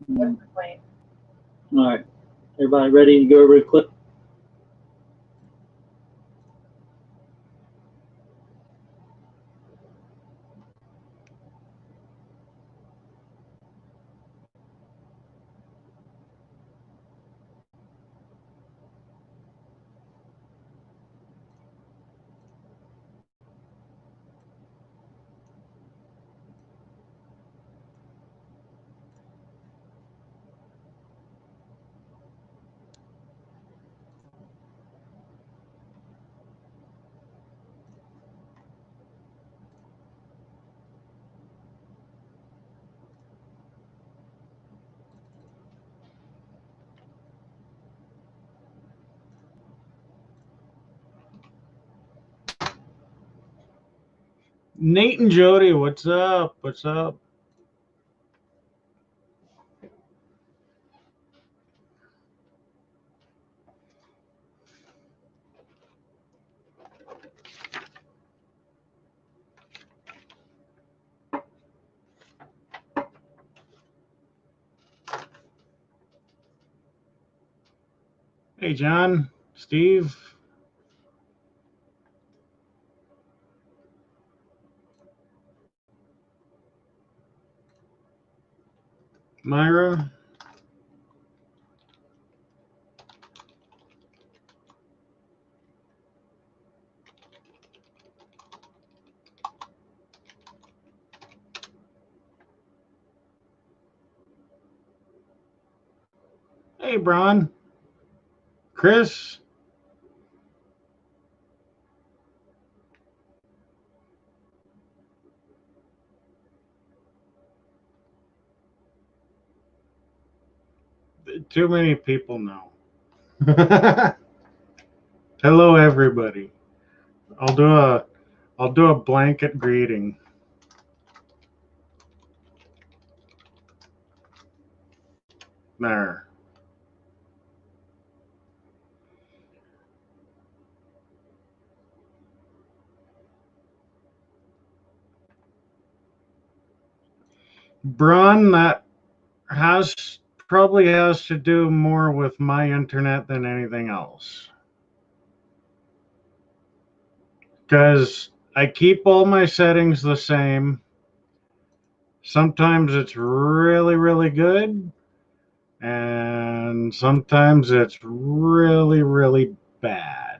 What's the point? All right. Everybody ready to go over the clip? Nate and Jody, what's up? What's up? Hey, John, Steve. Myra. Hey, Bron. Chris. Too many people know. Hello, everybody. I'll do a blanket greeting. There. Bron, that probably has to do more with my internet than anything else. Because I keep all my settings the same. Sometimes it's really, really good. And sometimes it's really, really bad.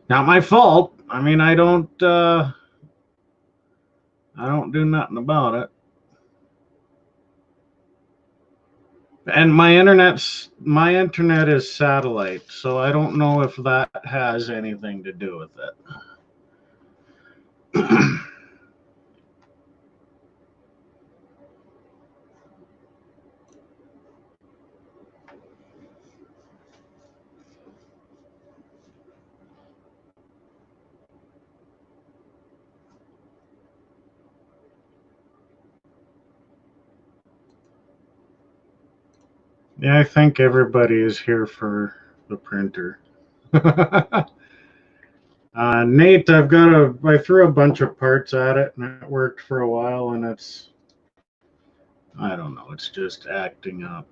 Not my fault. I mean, I don't do nothing about it. And my internet is satellite, so I don't know if that has anything to do with it. Yeah, I think everybody is here for the printer. Nate, I threw a bunch of parts at it and it worked for a while, and I don't know, it's just acting up.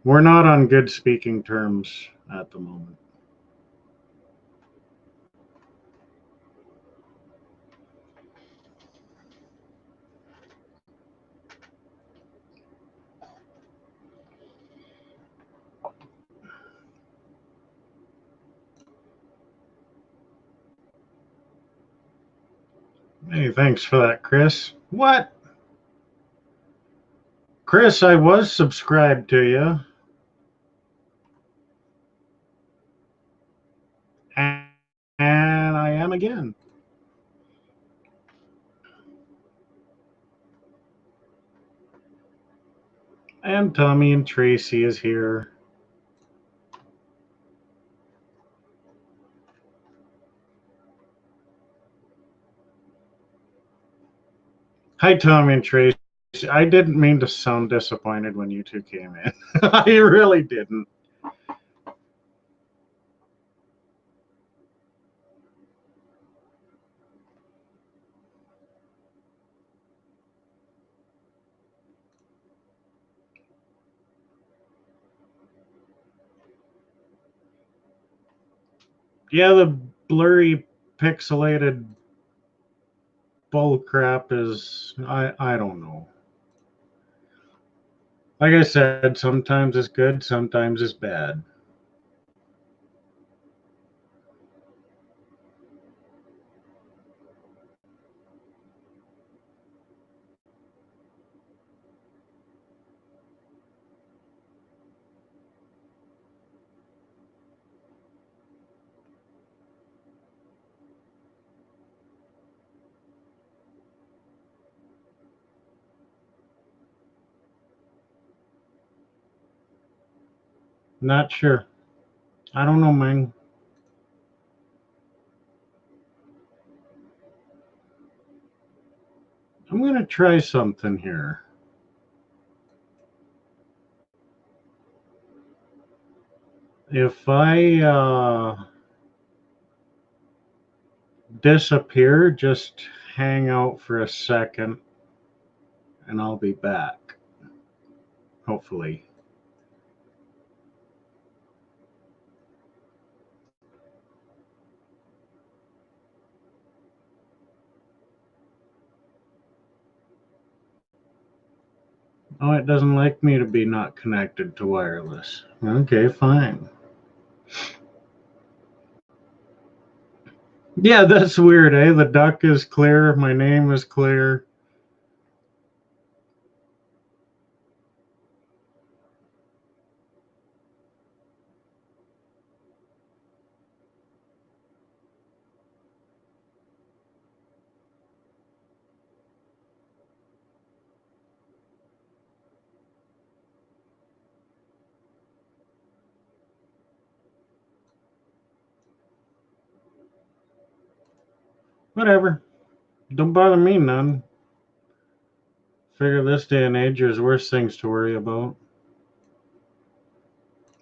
We're not on good speaking terms at the moment. Hey, thanks for that, Chris. What? Chris, I was subscribed to you. And I am again. And Tommy and Tracy is here. Hi, Tommy and Tracy. I didn't mean to sound disappointed when you two came in. I really didn't. Yeah, the blurry, pixelated bull crap is, I don't know. Like I said, sometimes it's good, sometimes it's bad. Not sure. I don't know, man. I'm going to try something here. If I disappear, just hang out for a second and I'll be back. Hopefully. Oh, it doesn't like me to be not connected to wireless. Okay, fine. Yeah, that's weird, eh? The duck is clear, my name is clear. Whatever. Don't bother me none. Figure this day and age there's worse things to worry about.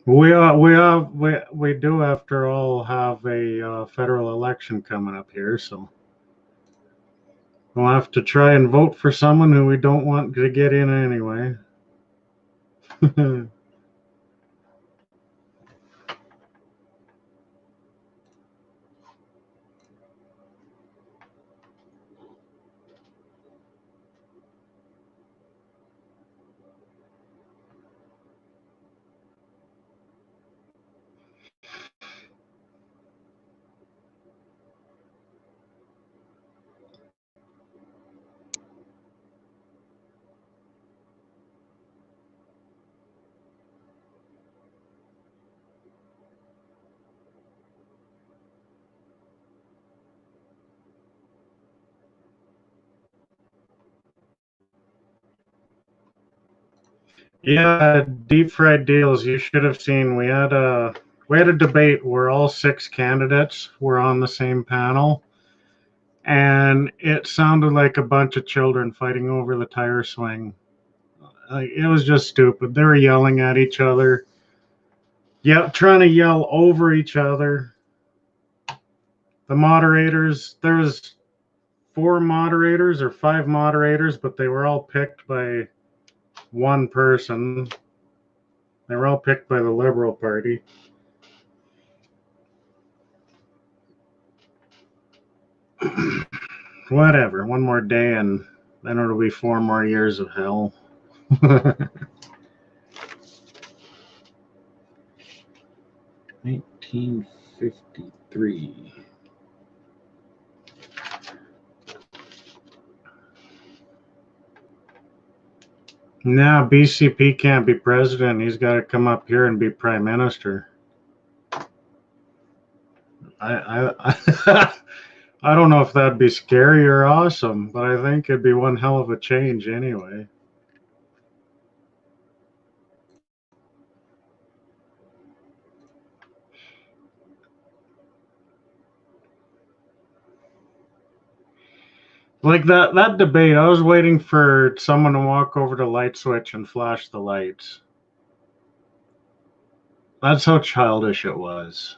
We do, after all, have a federal election coming up here, so we'll have to try and vote for someone who we don't want to get in anyway. Yeah, deep fried deals. You should have seen. We had a debate where all 6 candidates were on the same panel, and it sounded like a bunch of children fighting over the tire swing. Like, it was just stupid. They were yelling at each other. Yeah, trying to yell over each other. The moderators, there was 4 moderators or 5 moderators, but they were all picked by one person. They were all picked by the Liberal Party. Whatever. One more day and then it'll be 4 more years of hell. 1953. Now BCP can't be president. He's got to come up here and be prime minister. I I don't know if that'd be scary or awesome, but I think it'd be one hell of a change anyway. Like that debate, I was waiting for someone to walk over to light switch and flash the lights. That's how childish it was.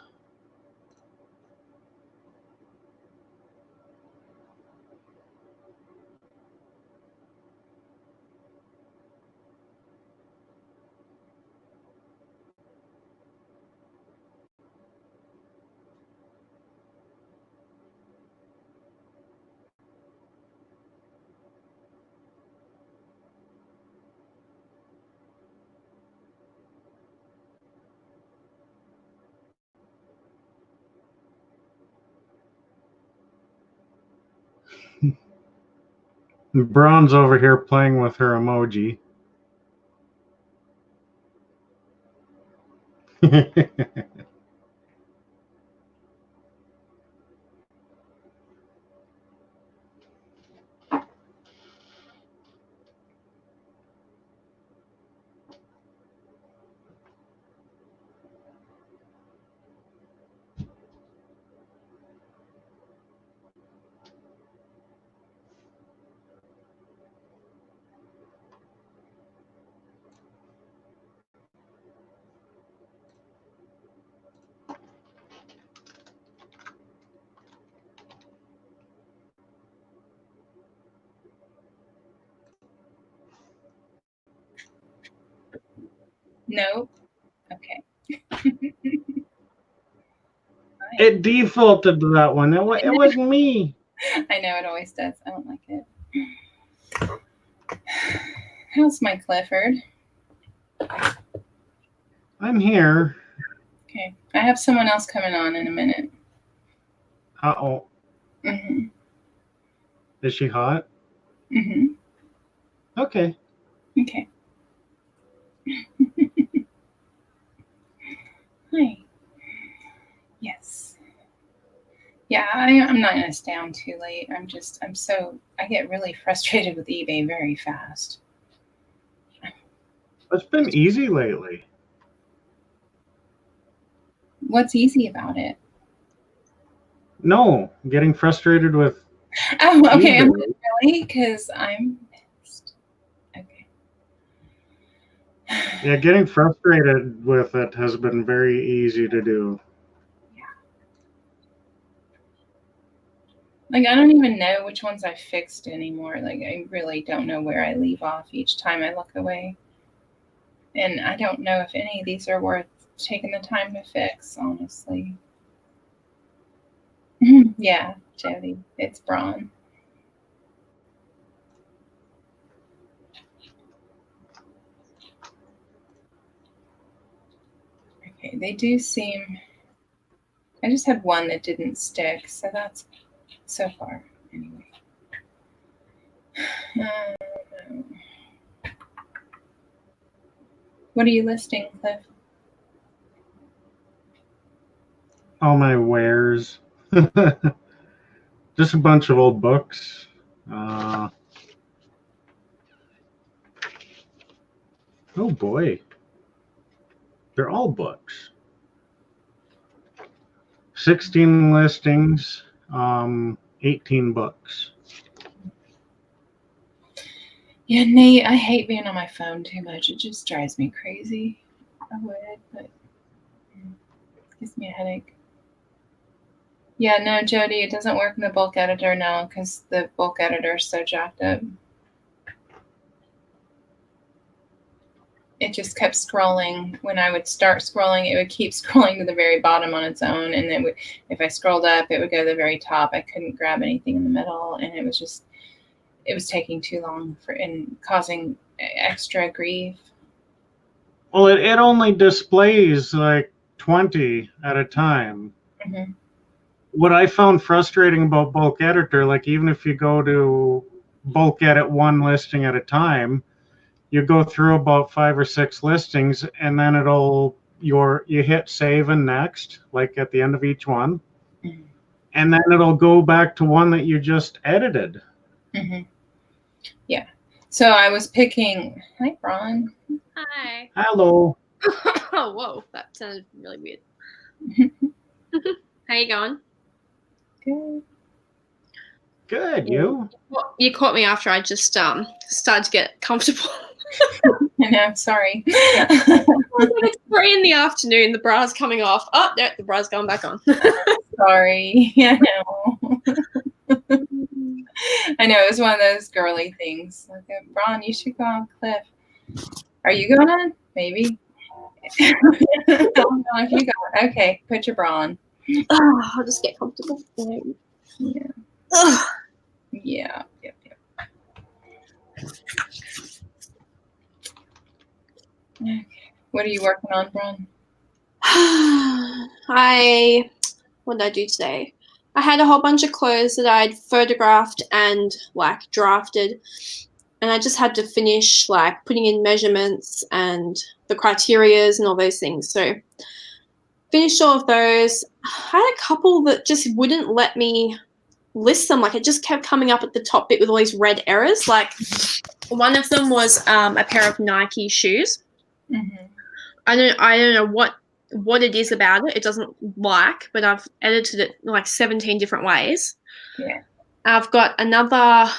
Braun's over here playing with her emoji. No? Okay. It defaulted to that one. It wasn't me. I know it always does. I don't like it. How's my Clifford? I'm here. Okay. I have someone else coming on in a minute. Uh-oh. Mm-hmm. Is she hot? Mm-hmm. Okay. Okay. Hi. Yes. Yeah, I'm not gonna stay on too late. I get really frustrated with eBay very fast. It's been easy lately. What's easy about it? No, getting frustrated with Oh, okay. eBay. Really? Because I'm pissed. Okay. Yeah, getting frustrated with it has been very easy to do. Like, I don't even know which ones I fixed anymore. Like, I really don't know where I leave off each time I look away. And I don't know if any of these are worth taking the time to fix, honestly. Yeah, Jody, it's Braun. Okay, they do seem... I just had one that didn't stick, so that's so far. Anyway. What are you listing, Cliff? All my wares. Just a bunch of old books. Oh boy. They're all books. 16 listings, 18 books. Yeah, Nate, I hate being on my phone too much. It just drives me crazy. I would, but it gives me a headache. Yeah, no, Jody, it doesn't work in the bulk editor now because the bulk editor is so jacked up. It just kept scrolling. When I would start scrolling, it would keep scrolling to the very bottom on its own. And then if I scrolled up, it would go to the very top. I couldn't grab anything in the middle. And it was taking too long and causing extra grief. Well, it only displays like 20 at a time. Mm-hmm. What I found frustrating about bulk editor, like even if you go to bulk edit one listing at a time, you go through about 5 or 6 listings, and then you hit save and next, like at the end of each one, mm-hmm. and then it'll go back to one that you just edited. Mm-hmm. Yeah. So I was picking. Hi, Braun. Hi. Hello. Oh, whoa, that sounded really weird. How you going? Good. Good. Yeah. You? Well, you caught me after I just started to get comfortable. I know. Sorry. It's 3 in the afternoon. The bra's coming off. Oh, no, the bra's going back on. Sorry. I know. I know. It was one of those girly things. Like, Braun, you should go on Cliff. Are you going on? Maybe. Okay, put your bra on. Oh, I'll just get comfortable. Yeah. Ugh. Yeah. Yep. Okay. What are you working on, Braun? What did I do today? I had a whole bunch of clothes that I'd photographed and like drafted, and I just had to finish like putting in measurements and the criterias and all those things. So finished all of those. I had a couple that just wouldn't let me list them. Like it just kept coming up at the top bit with all these red errors. Like one of them was a pair of Nike shoes. Mm-hmm. I don't know what it is about it. It doesn't like, but I've edited it like 17 different ways. Yeah. I've got another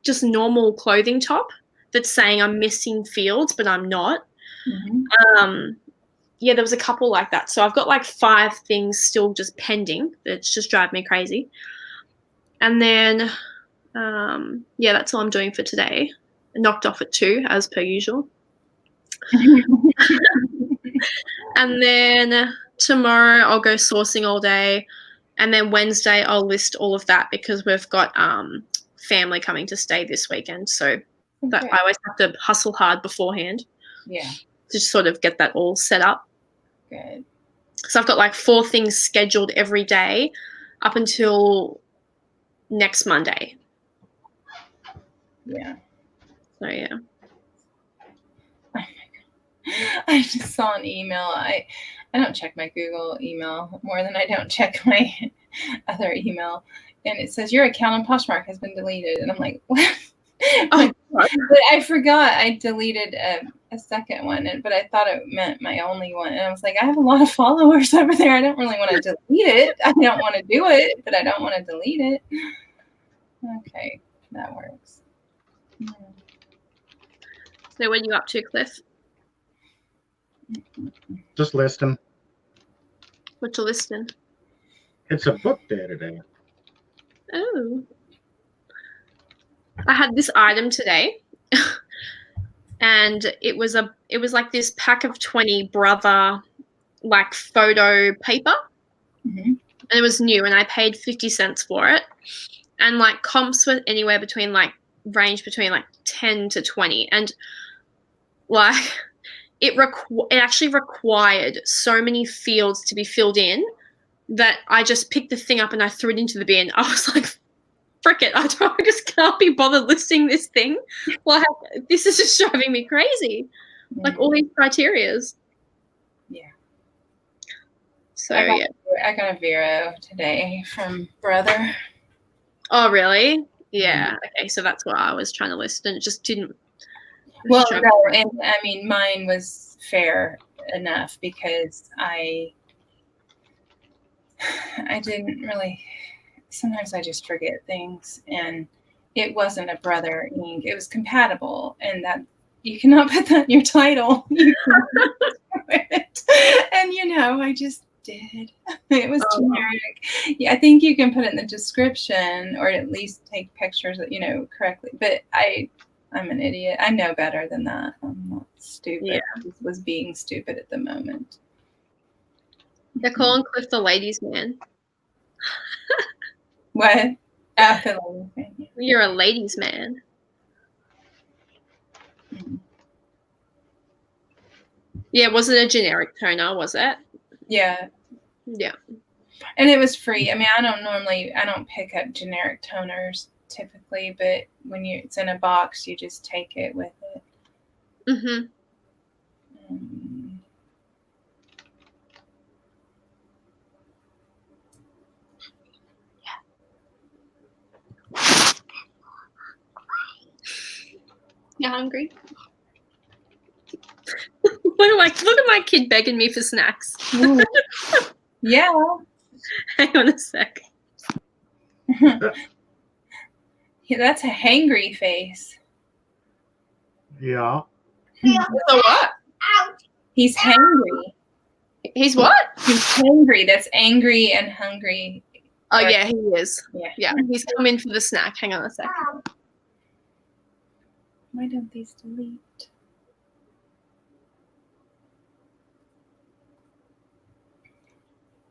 just normal clothing top that's saying I'm missing fields, but I'm not. Mm-hmm. Yeah, there was a couple like that. So I've got like 5 things still just pending. That's just driving me crazy. And then, yeah, that's all I'm doing for today. I knocked off at 2, as per usual. And then tomorrow I'll go sourcing all day. And then Wednesday I'll list all of that because we've got family coming to stay this weekend. So that I always have to hustle hard beforehand. Yeah. To sort of get that all set up. Good. So I've got like 4 things scheduled every day up until next Monday. Yeah. So yeah. Oh my God. I just saw an email. I don't check my Google email more than I don't check my other email. And it says your account on Poshmark has been deleted. And I'm like, what? Oh, but I forgot I deleted a second one, but I thought it meant my only one. And I was like, I have a lot of followers over there. I don't really want to delete it. I don't want to do it, but I don't want to delete it. Okay, that works. So what are you up to, Cliff? Just listing. What you listing? It's a book day today. Oh. I had this item today. And it was like this pack of 20 Brother like photo paper. Mm-hmm. And it was new and I paid 50 cents for it. And like comps were anywhere between like range between like 10 to 20. And like it actually required so many fields to be filled in that I just picked the thing up and I threw it into the bin. I was like, frick it, I just can't be bothered listing this thing. Like, this is just driving me crazy. Like all these criterias. Yeah. So I got a Vero today from Brother. Oh really? Yeah. Okay, so that's what I was trying to list and it just didn't. Well, no, and I mean mine was fair enough because I didn't really. Sometimes I just forget things, and it wasn't a Brother ink. It was compatible, and that you cannot put that in your title. And I just did. It was generic. Yeah, I think you can put it in the description, or at least take pictures, correctly. But I'm an idiot. I know better than that. I'm not stupid. Yeah. I was being stupid at the moment. They're calling Cliff the ladies' man. What? Oh, the ladies' man. Yeah. You're a ladies' man. Mm-hmm. Yeah, was it a generic toner, was it? Yeah. Yeah. And it was free. I mean, I don't pick up generic toners typically, but when it's in a box, you just take it with it. Mm-hmm. You hungry? Look at my kid begging me for snacks. Yeah. Hang on a sec. Yeah, that's a hangry face. Yeah. So what? He's hangry. He's what? He's hangry. That's angry and hungry. Oh, yeah, he is. Yeah. He's coming for the snack. Hang on a sec. Why don't these delete?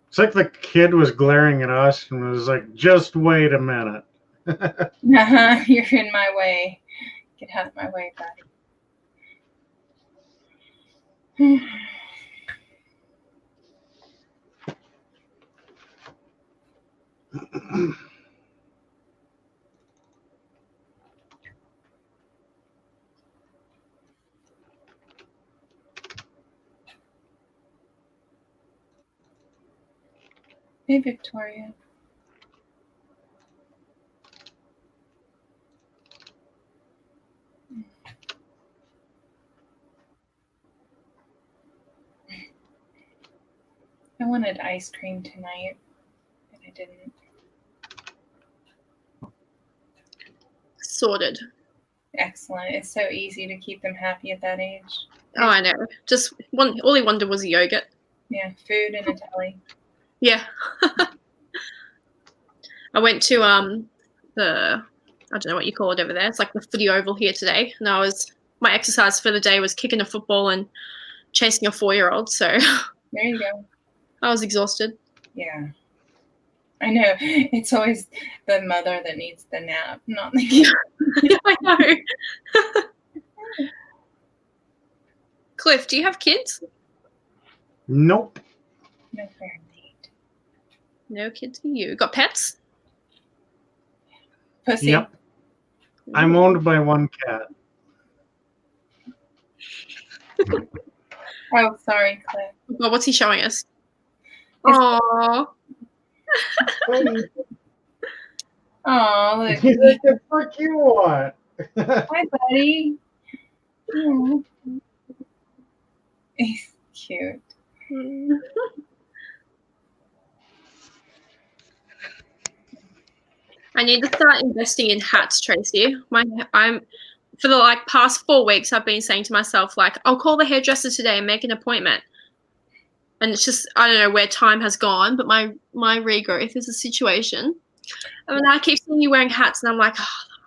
It's like the kid was glaring at us and was like, just wait a minute. You're in my way. Get out of my way, buddy. Hey, Victoria. I wanted ice cream tonight, but I didn't. Sorted. Excellent. It's so easy to keep them happy at that age. Oh, I know. Just all he wanted was yogurt. Yeah, food and a telly. Yeah. I went to the, I don't know what you call it over there. It's like the footy oval here today, and my exercise for the day was kicking a football and chasing a 4-year-old. So There you go. I was exhausted. Yeah. I know. It's always the mother that needs the nap, not the kid. I know. Cliff, do you have kids? Nope. No fair need. No kids for you. Got pets? Pussy. Yep. I'm owned by one cat. Oh, sorry, Cliff. Well, what's he showing us? Oh. Oh, look. He's like, the fuck you want? Hi, buddy. Oh. He's cute. I need to start investing in hats, Tracy. For the past 4 weeks, I've been saying to myself, I'll call the hairdresser today and make an appointment. And it's just, I don't know where time has gone, but my regrowth is a situation. I mean, I keep seeing you wearing hats, and I'm like,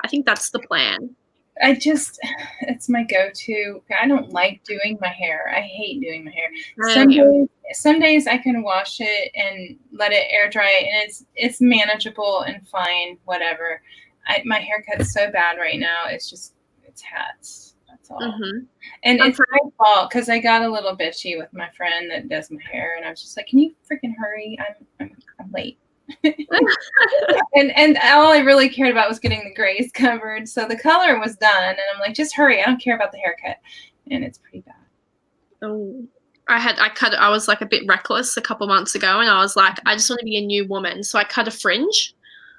I think that's the plan. It's my go-to. I don't like doing my hair. I hate doing my hair. Some days I can wash it and let it air dry, and it's manageable and fine, whatever. My haircut's so bad right now. It's hats. That's all. Mm-hmm. And it's my fault because I got a little bitchy with my friend that does my hair, and I was just like, "Can you freaking hurry? I'm late." and all I really cared about was getting the grays covered. So the color was done, and I'm like, just hurry. I don't care about the haircut. And it's pretty bad. Oh, I was a bit reckless a couple months ago, and I was like, I just want to be a new woman. So I cut a fringe.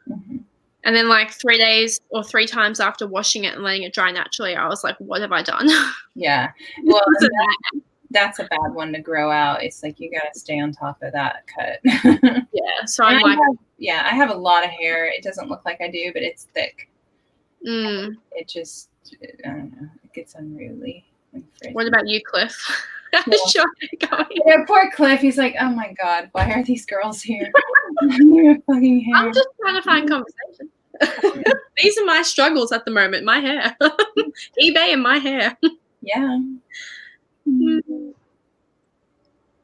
Mm-hmm. And then 3 days or 3 times after washing it and letting it dry naturally, I was like, what have I done? Yeah. Well, that's a bad one to grow out. It's like you got to stay on top of that cut. Yeah. So I have a lot of hair. It doesn't look like I do, but it's thick. It just, I don't know. It gets unruly. What about you, Cliff? Yeah, poor Cliff. He's like, oh my God, why are these girls here? Fucking hair. I'm just trying to find conversation. These are my struggles at the moment. My hair. eBay and my hair. Yeah.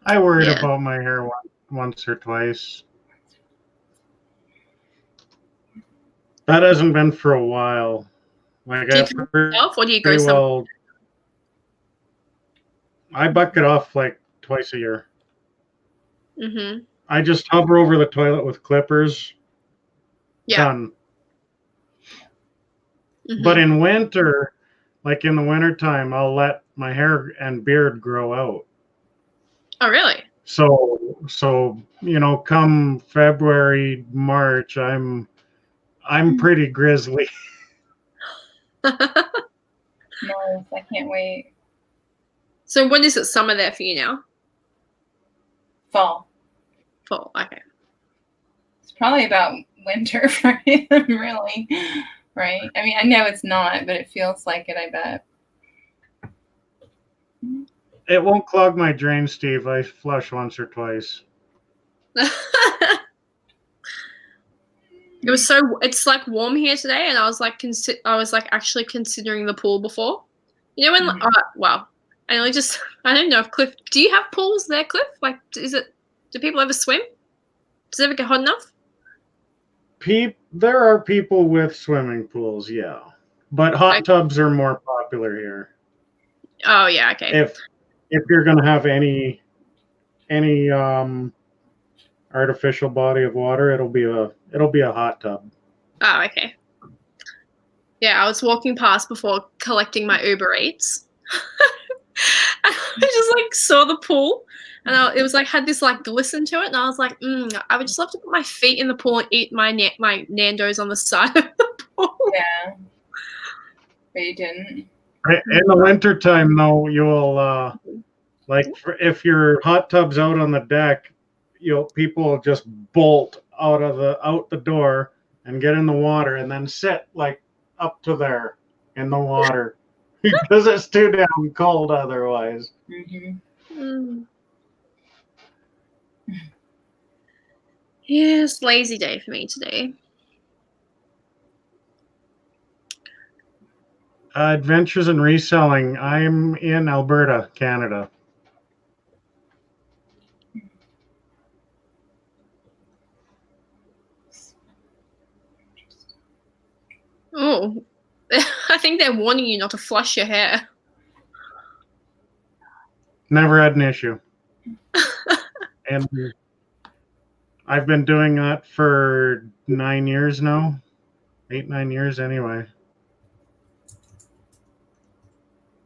I worried about my hair once or twice. That hasn't been for a while. Do you cut yourself, or do you go somewhere? I bucket off twice a year. Mm-hmm. I just hover over the toilet with clippers. Yeah. Done. Mm-hmm. But in winter, in the wintertime, I'll let my hair and beard grow out. Oh, really? So come February, March, I'm pretty grizzly. Nice. I can't wait. So when is it summer there for you now? Fall. Fall, okay. It's probably about winter for him, really. Right? I mean, I know it's not, but it feels like it, I bet. It won't clog my drain, Steve. I flush once or twice. It's warm here today, and I was actually considering the pool before. You know when I don't know if Cliff, do you have pools there, Cliff? Do people ever swim? Does it ever get hot enough? There are people with swimming pools, yeah. But hot tubs are more popular here. Oh, yeah, okay. If you're going to have any artificial body of water, it'll be a hot tub. Oh, okay. Yeah, I was walking past before collecting my Uber Eats. I just like saw the pool, and it was like had this like glisten to it, and I was like, I would just love to put my feet in the pool and eat my Nando's on the side of the pool. Yeah, but you didn't. In the wintertime, though, you'll if your hot tub's out on the deck, people will just bolt out the door and get in the water and then sit like up to there in the water because it's too damn cold otherwise. Yes, lazy day for me today. Adventures in reselling. I'm in Alberta, Canada. Oh, I think they're warning you not to flush your hair. Never had an issue. And I've been doing that for 9 years now. 8-9 years anyway.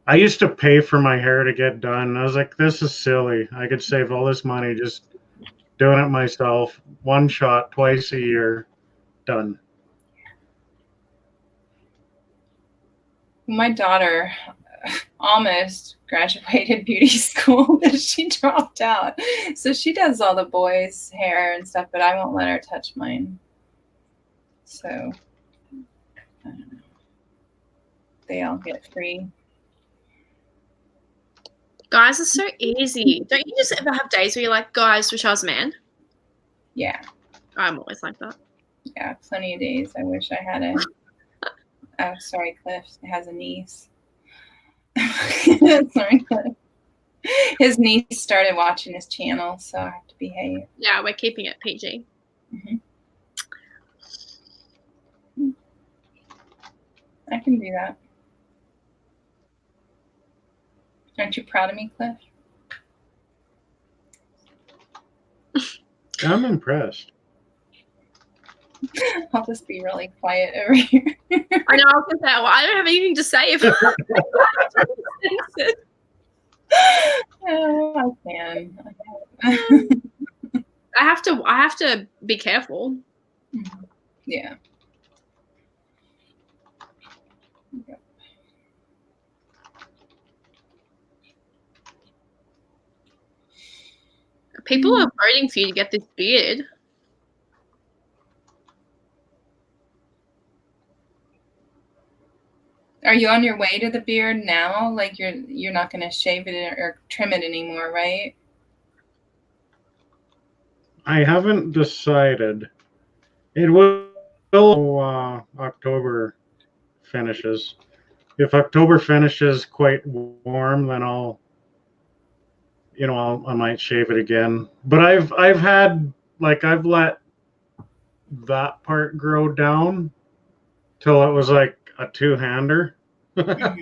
I used to pay for my hair to get done. I was like, this is silly. I could save all this money just doing it myself. One shot, twice a year. Done. My daughter almost graduated beauty school, but she dropped out. So she does all the boys' hair and stuff, but I won't let her touch mine. So, I don't know. They all get free. Guys are so easy. Don't you just ever have days where you're like, guys, wish I was a man? Yeah. I'm always like that. Yeah, plenty of days. I wish I had a. Oh, sorry, Cliff has a niece. Sorry, Cliff. His niece started watching his channel, so I have to behave. Yeah, we're keeping it PG. I can do that. Aren't you proud of me, Cliff? I'm impressed. I'll just be really quiet over here. I know, I was going to say, well, I don't have anything to say about it. Oh, I can. I have to be careful. Yeah. People are voting for you to get this beard. Are you on your way to the beard now? Like you're not going to shave it or trim it anymore, right? I haven't decided. It will October finishes. If October finishes quite warm, then I might shave it again. But I've let that part grow down till it was like a two-hander. Oh,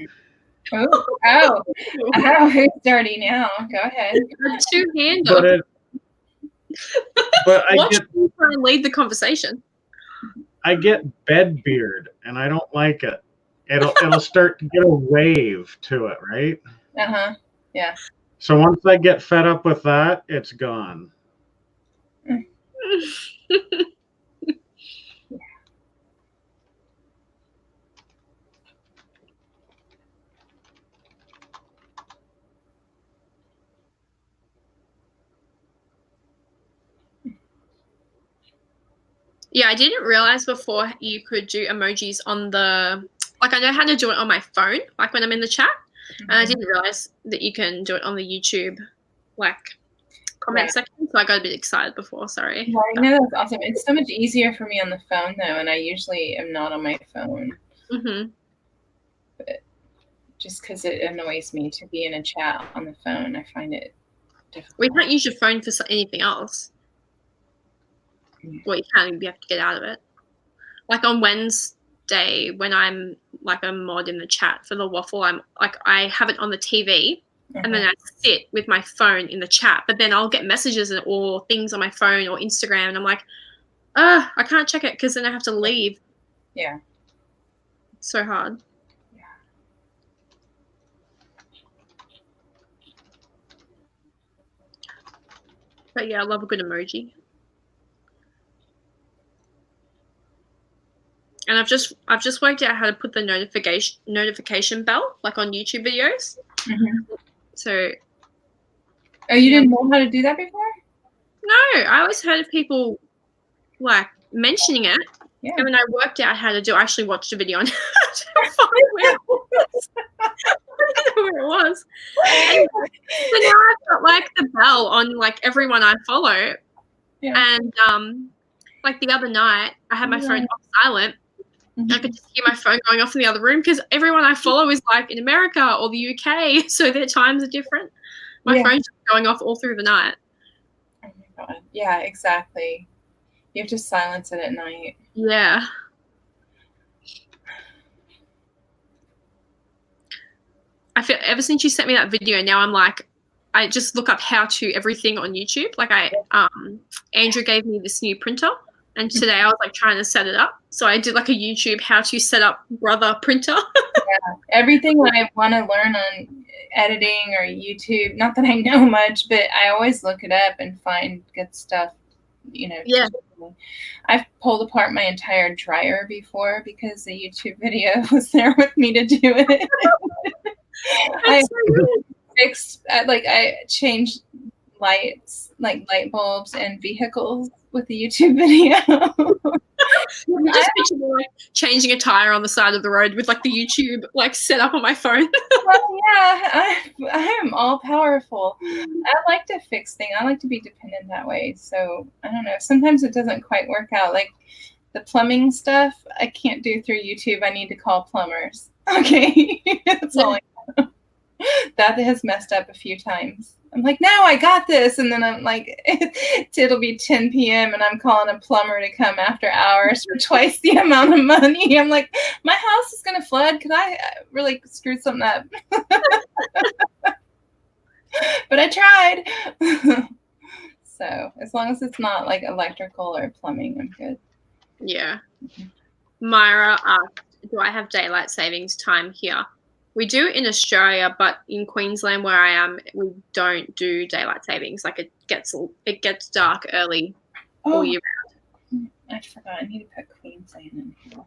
who's dirty now? Go ahead. A two-hander. But I Watch me try and lead the conversation. I get bed beard, and I don't like it. It'll start to get a wave to it, right? Yeah. So once I get fed up with that, it's gone. Yeah, I didn't realize before you could do emojis on the, like I know how to do it on my phone, like when I'm in the chat, and I didn't realize that you can do it on the YouTube, like comment section. So I got a bit excited before. Sorry. Well, I know that's awesome. It's so much easier for me on the phone though, and I usually am not on my phone. But just because it annoys me to be in a chat on the phone, I find it difficult. We can't use your phone for anything else. Well, you can't. You have to get out of it. Like on Wednesday, when I'm like a mod in the chat for the waffle, I have it on the TV, and then I sit with my phone in the chat, but then I'll get messages or things on my phone or Instagram, and I'm like, I can't check it because then I have to leave. Yeah. It's so hard. Yeah. But yeah, I love a good emoji. And I've just worked out how to put the notification bell like on YouTube videos. Mm-hmm. So. Oh, you didn't know how to do that before? No, I always heard of people like mentioning it. Yeah. And when I worked out how to do it, I actually watched a video on how to find where it was. I didn't know where it was. And so now I've got like the bell on like everyone I follow. Yeah. And like the other night, I had my phone off silent. Mm-hmm. I could just hear my phone going off in the other room because everyone I follow is like in America or the UK, so their times are different. My phone's going off all through the night. Oh my God. Yeah, exactly. You have to silence it at night. Yeah. I feel ever since you sent me that video, now I'm like, I just look up how to everything on YouTube. Like Andrew gave me this new printer, and today I was like trying to set it up. So I did like a YouTube how to set up Brother printer. Yeah, everything I want to learn on editing or YouTube. Not that I know much, but I always look it up and find good stuff. You know. Yeah. I've pulled apart my entire dryer before because the YouTube video was there with me to do it. I changed lights, like light bulbs and vehicles with the YouTube video. I'm just picturing like changing a tire on the side of the road with like the YouTube like set up on my phone. Well, yeah, I am all powerful. I like to fix things. I like to be dependent that way. So I don't know. Sometimes it doesn't quite work out. Like the plumbing stuff, I can't do through YouTube. I need to call plumbers. Okay, that's all I know. That has messed up a few times. I'm like, no, I got this. And then I'm like, it'll be 10 p.m. and I'm calling a plumber to come after hours for twice the amount of money. I'm like, my house is going to flood. Could I really screw something up? But I tried. So as long as it's not like electrical or plumbing, I'm good. Yeah. Myra asked, do I have daylight savings time here? We do in Australia, but in Queensland where I am, we don't do daylight savings. Like it gets dark early all year round. I forgot. I need to put Queensland in here.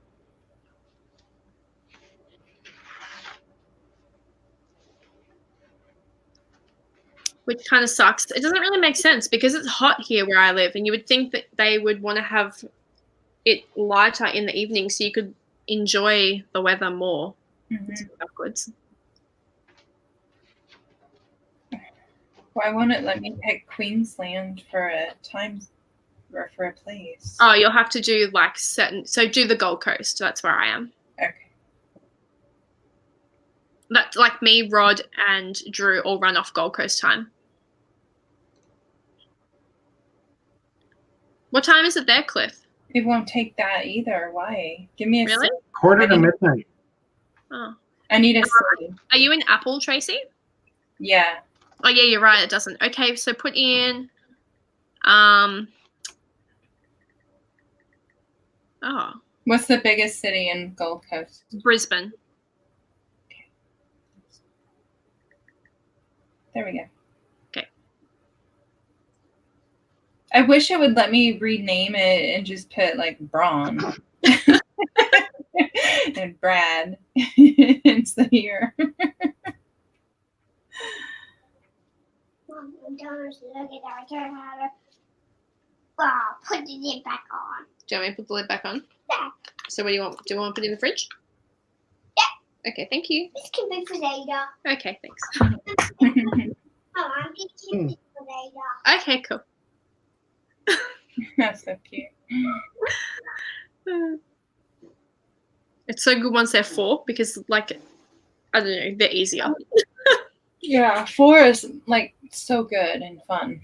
Which kind of sucks. It doesn't really make sense because it's hot here where I live, and you would think that they would want to have it lighter in the evening so you could enjoy the weather more. Mm-hmm. Backwards. Why won't it let me pick Queensland for a time or for a place? Oh, you'll have to do like certain. So do the Gold Coast. That's where I am. Okay. That like me, Rod, and Drew all run off Gold Coast time. What time is it there, Cliff? It won't take that either. Why? Give me a really? Quarter to midnight. Oh. I need a city. Are you in Apple, Tracy? Yeah. Oh yeah, you're right. It doesn't. Okay, so put in. What's the biggest city in Gold Coast? Brisbane. There we go. Okay. I wish it would let me rename it and just put like Braun and Brad instead of here. Put the lid back on. Do you want me to put the lid back on? Yeah. So what do you want? Do you want to put it in the fridge? Yeah. Okay, thank you. This can be for later. Okay, thanks. Oh, I'm getting this for later. Okay, cool. That's so cute. It's so good once they're 4 because, like, I don't know, they're easier. Yeah, 4 is like so good and fun.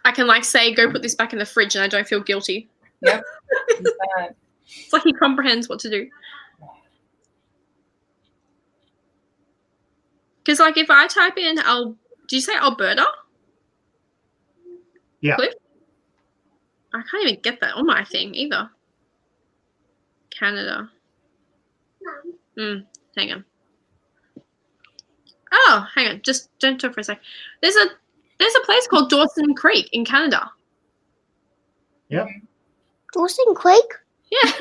I can like say, go put this back in the fridge, and I don't feel guilty. Yep. It's like he comprehends what to do. Because like if I type in do you say Alberta? Yeah. Cliff? I can't even get that on my thing either. Canada. Hang on. Oh, hang on. Just don't talk for a sec. There's a place called Dawson Creek in Canada. Yep. Dawson Creek? Yeah.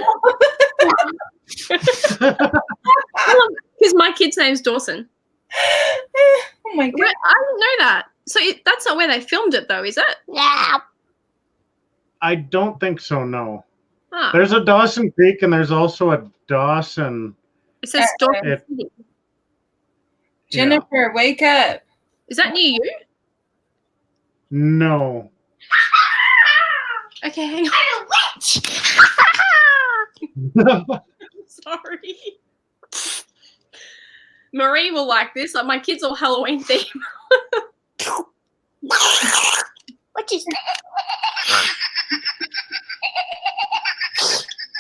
Because my kid's name's Dawson. Oh my god. I didn't know that. So that's not where they filmed it, though, is it? Yeah. I don't think so, no. Ah, There's a Dawson Creek and there's also a Dawson. it says Dawson It- City. Jennifer, wake up. Is that near you? No. Okay, hang on. I'm a witch. Sorry. Marie will like this. Like my kids all Halloween theme. What is that?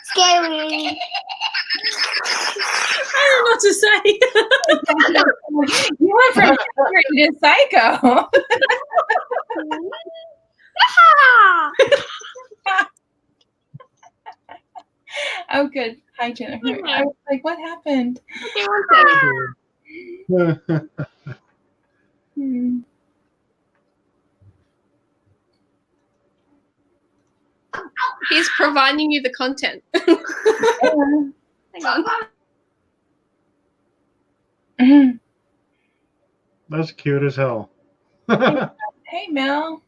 Scary. I don't know what to say. You went from angry to psycho. Oh, good. Hi, Jennifer. I was like, what happened? Okay, one second. Hmm. He's providing you the content. Yeah. Hang on. Mhm. That's cute as hell. Hey, Mel.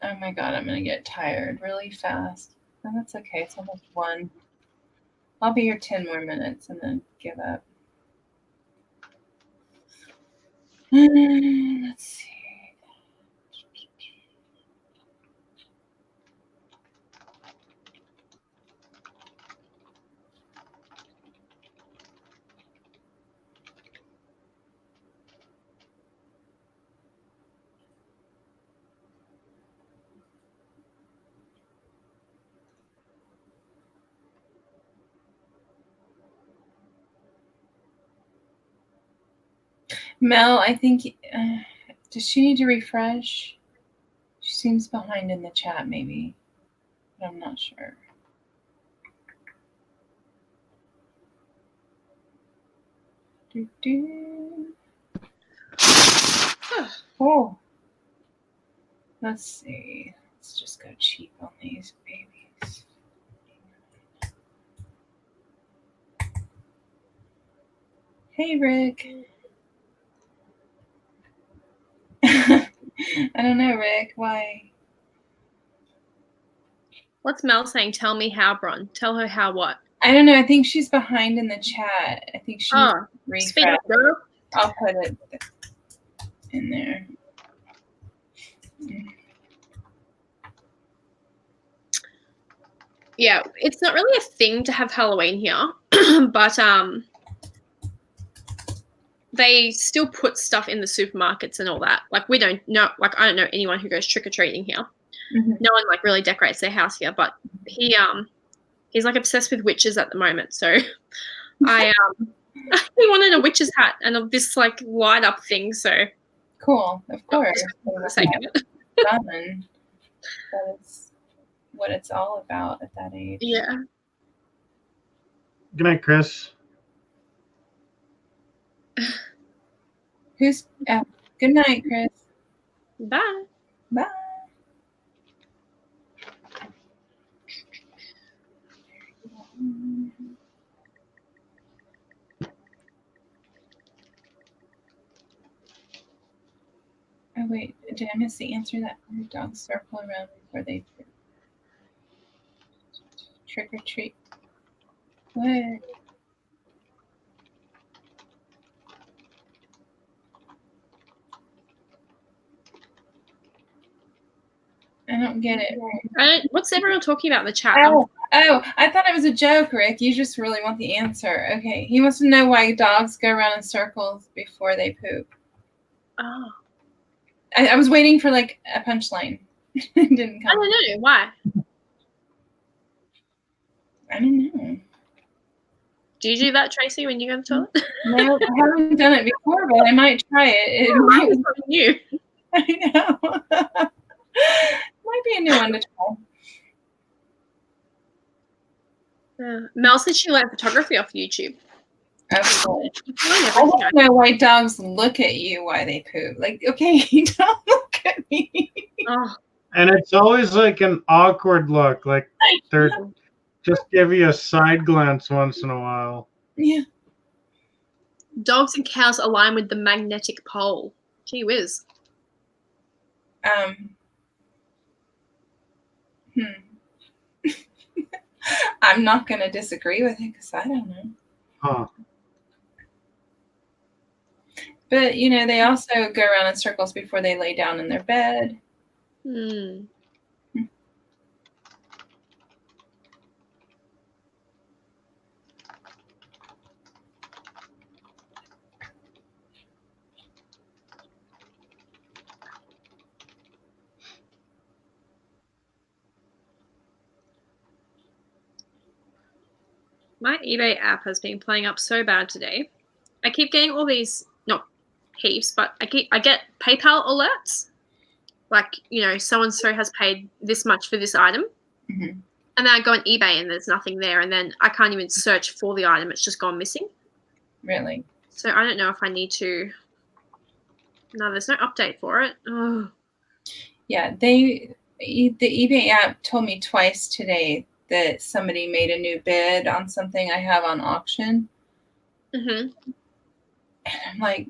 Oh my god, I'm gonna get tired really fast. Oh, that's okay. It's almost 1. I'll be here 10 more minutes and then give up. Let's see. Mel, I think, does she need to refresh? She seems behind in the chat, maybe, but I'm not sure. Oh, let's see. Let's just go cheap on these babies. Hey, Rick. I don't know, Rick. Why? What's Mel saying? Tell me how, Bron. Tell her how what? I don't know. I think she's behind in the chat. I think she's Speak up, girl. I'll put it in there. Yeah, it's not really a thing to have Halloween here, but they still put stuff in the supermarkets and all that. Like we don't know, like I don't know anyone who goes trick-or-treating here. Mhm. No one like really decorates their house here, but he's like obsessed with witches at the moment. So he wanted a witch's hat and this like light up thing. So Cool, of course. for the sake of it. Fun. That is what it's all about at that age. Yeah. Good night, Chris. Good night, Chris. Bye. Bye. Oh wait, did I miss the answer that your dogs circle around before they trick or treat? What? I don't get it. What's everyone talking about in the chat? Oh, I thought it was a joke, Rick. You just really want the answer. Okay. He wants to know why dogs go around in circles before they poop. Oh. I was waiting for like a punchline. It didn't I come. don't know. Why? I don't know. Do you do that, Tracy, when you go to the toilet? No, I haven't done it before, but I might try it. It might, Something new. I know. Might be a new one to try. Mel said she learned photography off YouTube. Of course. You can learn I everything. don't know why dogs look at you while they poop. Like, okay, don't look at me. Oh, And it's always like an awkward look, like they're just give you a side glance once in a while. Yeah. dogs and cows align with the magnetic pole. Gee whiz. I'm not going to disagree with it because I don't know. Huh. But, you know, they also go around in circles before they lay down in their bed. Hmm. My eBay app has been playing up so bad today. I keep getting all these, not heaps, but I get PayPal alerts. Like, you know, so-and-so has paid this much for this item. Mm-hmm. And then I go on eBay and there's nothing there. And then I can't even search for the item. It's just gone missing. Really? So I don't know if I need to. No, there's no update for it. Oh. Yeah, the eBay app told me twice today that somebody made a new bid on something I have on auction. Mm-hmm. And I'm like,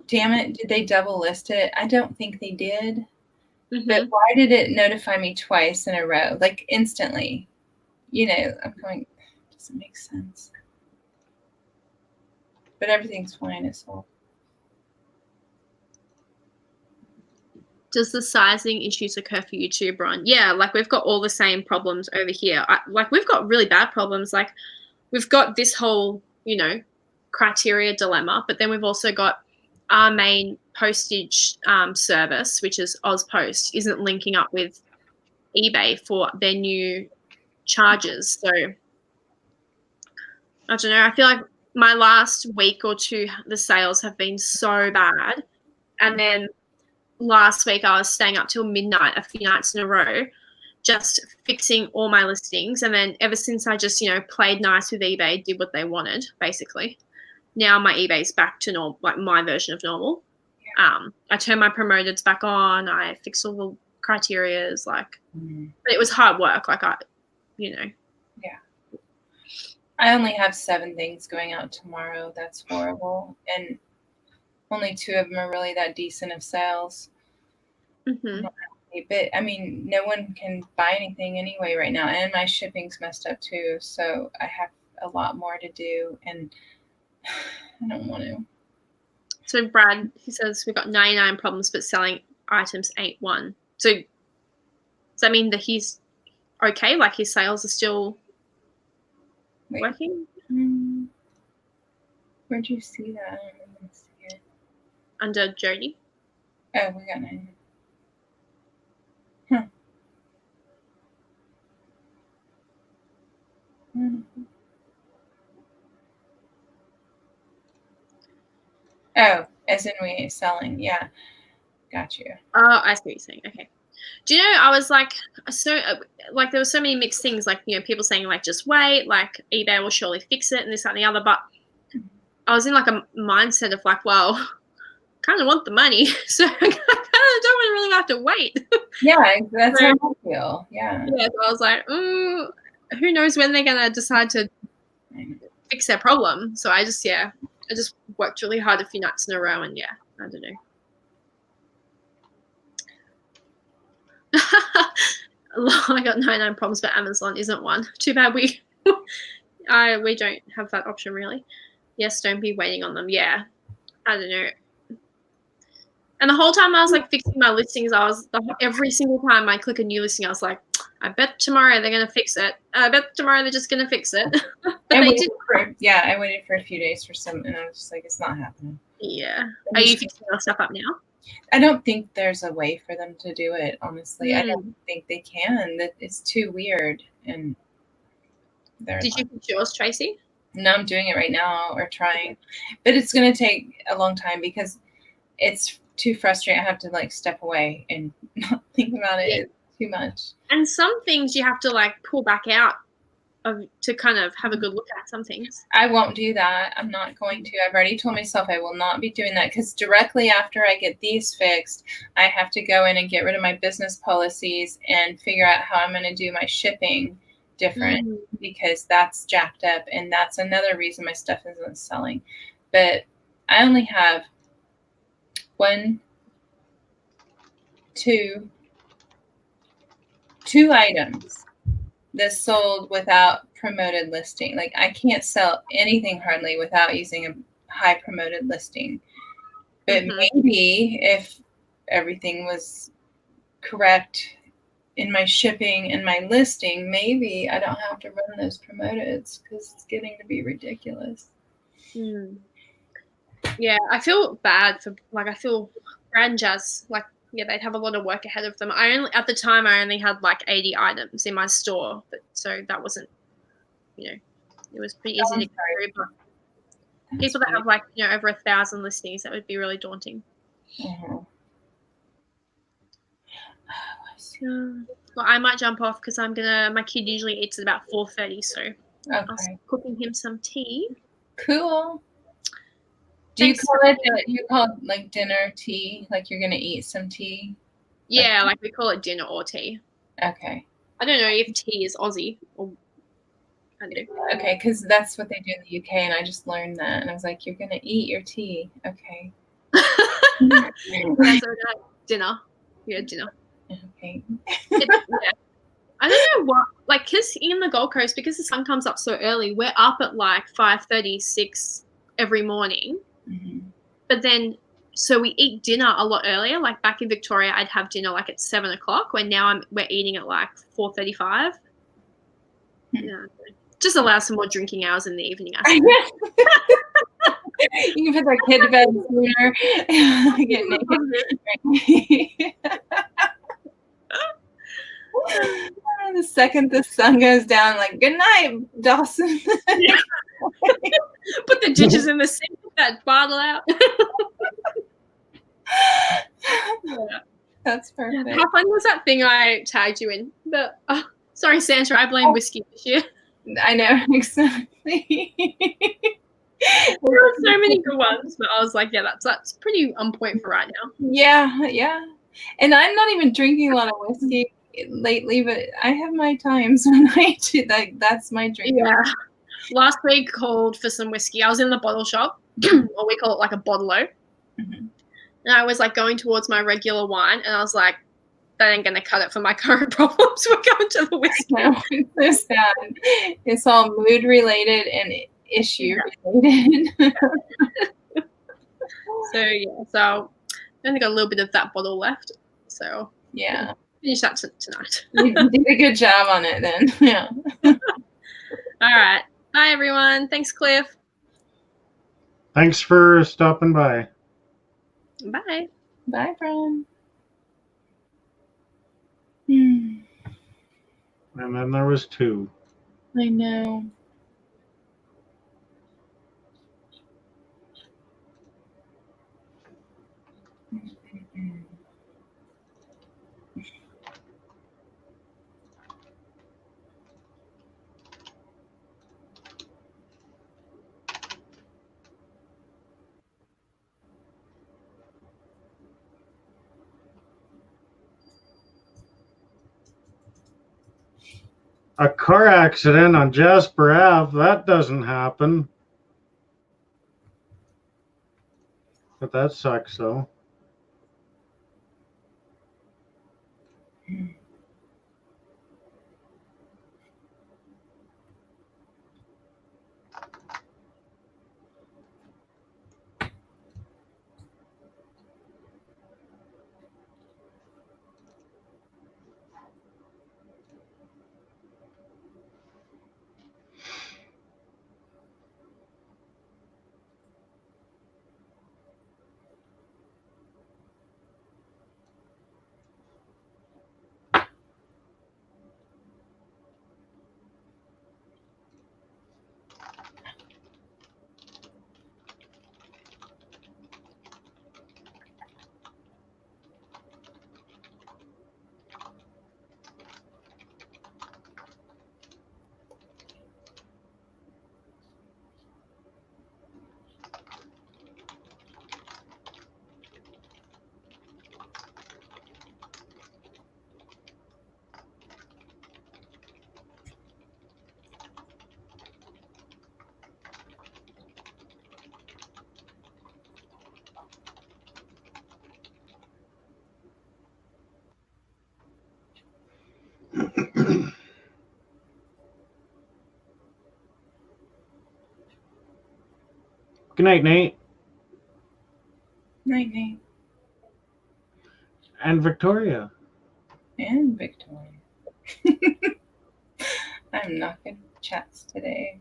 damn it, did they double list it? I don't think they did. Mm-hmm. But why did it notify me twice in a row, like instantly? You know, I'm going, doesn't make sense. But everything's fine as well. Does the sizing issues occur for you too, Bron? Yeah, like we've got all the same problems over here. Like we've got really bad problems. Like we've got this whole, you know, criteria dilemma, but then we've also got our main postage service, which is Ozpost, isn't linking up with eBay for their new charges. So I don't know. I feel like my last week or two, the sales have been so bad. And then last week I was staying up till midnight a few nights in a row just fixing all my listings. And then ever since I just, you know, played nice with eBay, did what they wanted, basically. Now my eBay's back to normal, like my version of normal. I turned my promoteds back on. I fixed all the criterias, like, but it was hard work. Like you know. Yeah. I only have 7 things going out tomorrow. That's horrible. And only 2 of them are really that decent of sales. Mm-hmm. But I mean, no one can buy anything anyway right now, and my shipping's messed up too. So I have a lot more to do, and I don't want to. So Brad, he says we've got 99 problems, but selling items ain't one. So does that mean that he's okay? Like his sales are still working? Where'd you see that? I don't even see it. Under Jody. Oh, we got 9. Oh, as in we ain't selling. Yeah. Got you. Oh, I see what you're saying. Okay. Do you know, I was like, like there were so many mixed things, like, you know, people saying like, just wait, like eBay will surely fix it and this, that, and the other. But I was in like a mindset of like, well, kind of want the money. So I kind of don't really have to wait. Yeah, that's how I feel. Yeah. Yeah. So I was like, who knows when they're going to decide to fix their problem. So I just worked really hard a few nights in a row, and yeah, I don't know. I got 99 problems, but Amazon isn't one. Too bad we don't have that option really. Yes, don't be waiting on them. Yeah, I don't know. And the whole time I was like fixing my listings, every single time I click a new listing, I was like, I bet tomorrow they're gonna fix it. I bet tomorrow they're just gonna fix it. But I waited for a few days for some, and I was just like, it's not happening. Yeah. Are you fixing your stuff up now? I don't think there's a way for them to do it, honestly. I don't think they can. That it's too weird. And Did you fix yours, Tracy? No, I'm doing it right now or trying, but it's going to take a long time because it's too frustrating. I have to like step away and not think about it. Yeah. It's too much. And some things you have to like pull back out of to kind of have a good look at some things. I won't do that. I'm not going to. I've already told myself I will not be doing that because directly after I get these fixed, I have to go in and get rid of my business policies and figure out how I'm going to do my shipping different because that's jacked up, and that's another reason my stuff isn't selling. But I only have 2 items that sold without promoted listing. Like I can't sell anything hardly without using a high promoted listing. But maybe if everything was correct in my shipping and my listing, maybe I don't have to run those promoteds because it's getting to be ridiculous. Yeah, I feel bad for I feel Brand Jazz they'd have a lot of work ahead of them. At the time I only had like 80 items in my store, but so that wasn't, it was pretty easy to get through. But people that have like over 1,000 listings, that would be really daunting. Well, I might jump off because my kid usually eats at about 4:30, so I'll start cooking him some tea. Cool. Do you call it like dinner tea? Like you're gonna eat some tea? Yeah, like we call it dinner or tea. Okay. I don't know if tea is Aussie or I don't know. Okay, because that's what they do in the UK, and I just learned that, and I was like, "You're gonna eat your tea." Okay. Dinner. Yeah, dinner. Okay. I don't know what, because in the Gold Coast, because the sun comes up so early, we're up at like 5:30, 6 every morning. But then, so we eat dinner a lot earlier. Like back in Victoria, I'd have dinner like at 7 o'clock. When now we're eating at like 4:35. Yeah, just allow some more drinking hours in the evening. I suppose. You can put that kid to bed sooner. Get naked. The second the sun goes down, like, good night, Dawson. Put the dishes in the sink, put that bottle out. Yeah. That's perfect. How fun was that thing I tagged you in? Sorry, Sandra, I blame whiskey this year. I know, exactly. There were so many good ones, but I was like, yeah, that's pretty on point for right now. Yeah. And I'm not even drinking a lot of whiskey lately, but I have my times when I do that. That's my drink. Yeah. Last week called for some whiskey. I was in the bottle shop, or we call it like a bottle-o. And I was like going towards my regular wine, and I was like, that ain't gonna cut it for my current problems. We're going to the whiskey. No, it's so sad. It's all mood related and issue related. So I only got a little bit of that bottle left. So yeah, finish that tonight. You did a good job on it then. Yeah. All right. Bye, everyone. Thanks, Cliff. Thanks for stopping by. Bye. Bye, friend. And then there was 2. I know. A car accident on Jasper Ave, that doesn't happen. But that sucks, though. Good night, Nate. Night, Nate. And Victoria. And Victoria. I'm not good with chats today.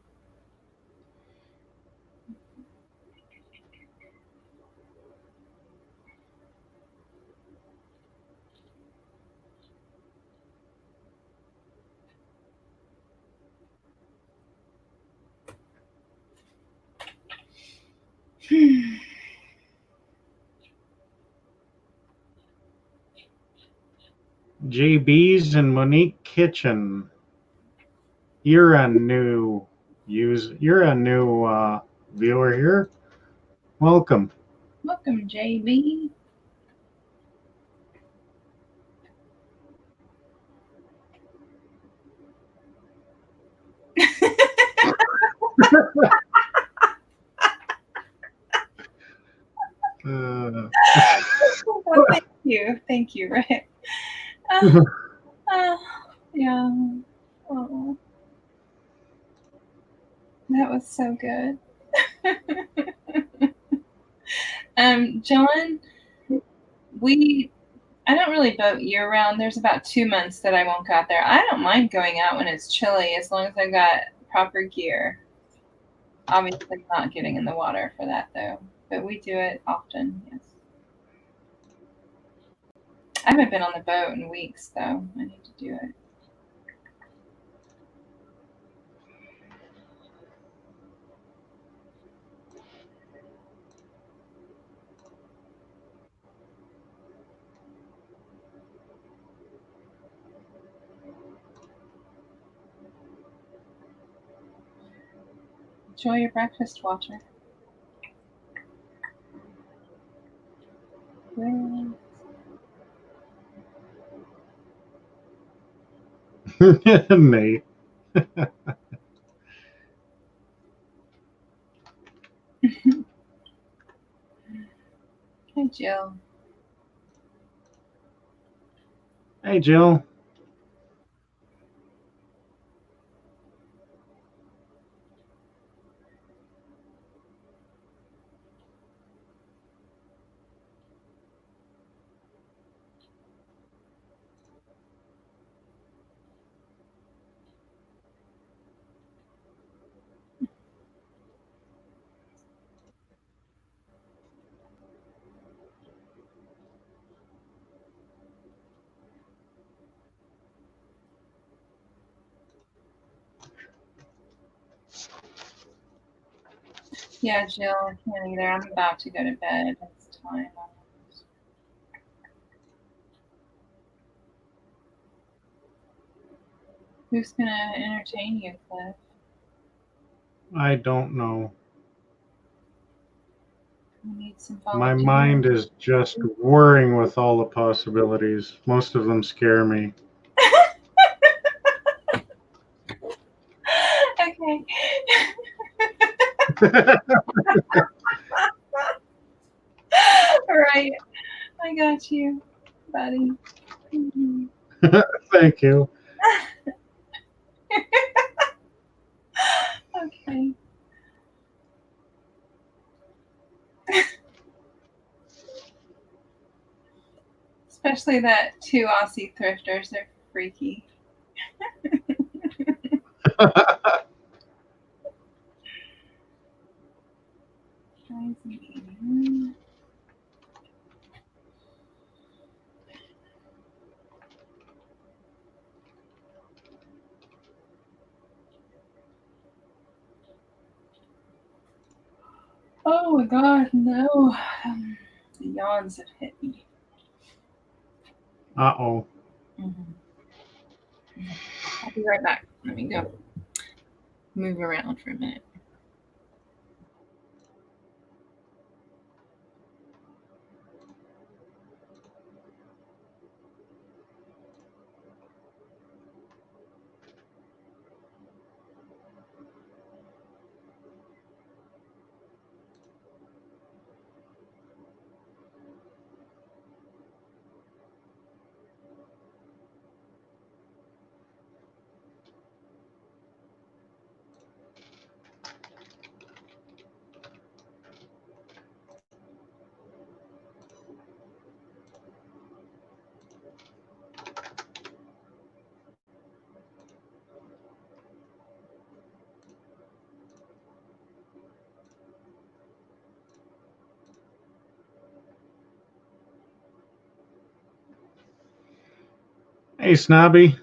JB's and Monique Kitchen. You're a new viewer here. Welcome. Welcome, JB. Well, thank you, Rick. Yeah. Oh, that was so good. John, I don't really boat year round. There's about 2 months that I won't go out there. I don't mind going out when it's chilly as long as I got proper gear. Obviously not getting in the water for that though, but we do it often, yes. I haven't been on the boat in weeks though. I need to do it. Enjoy your breakfast, Walter. Nate. Hi, Jill. Hey, Jill. Yeah, Jill, I can't either. I'm about to go to bed. It's time. Who's gonna entertain you, Cliff? I don't know. We need some My volunteers. mind is just whirring with all the possibilities. Most of them scare me. Okay. All right. I got you, buddy. Thank you. Okay. Especially that 2 Aussie thrifters. They're freaky. Oh my god, no. The yawns have hit me. Uh-oh. I'll be right back. Let me go move around for a minute. Hey, Snobby.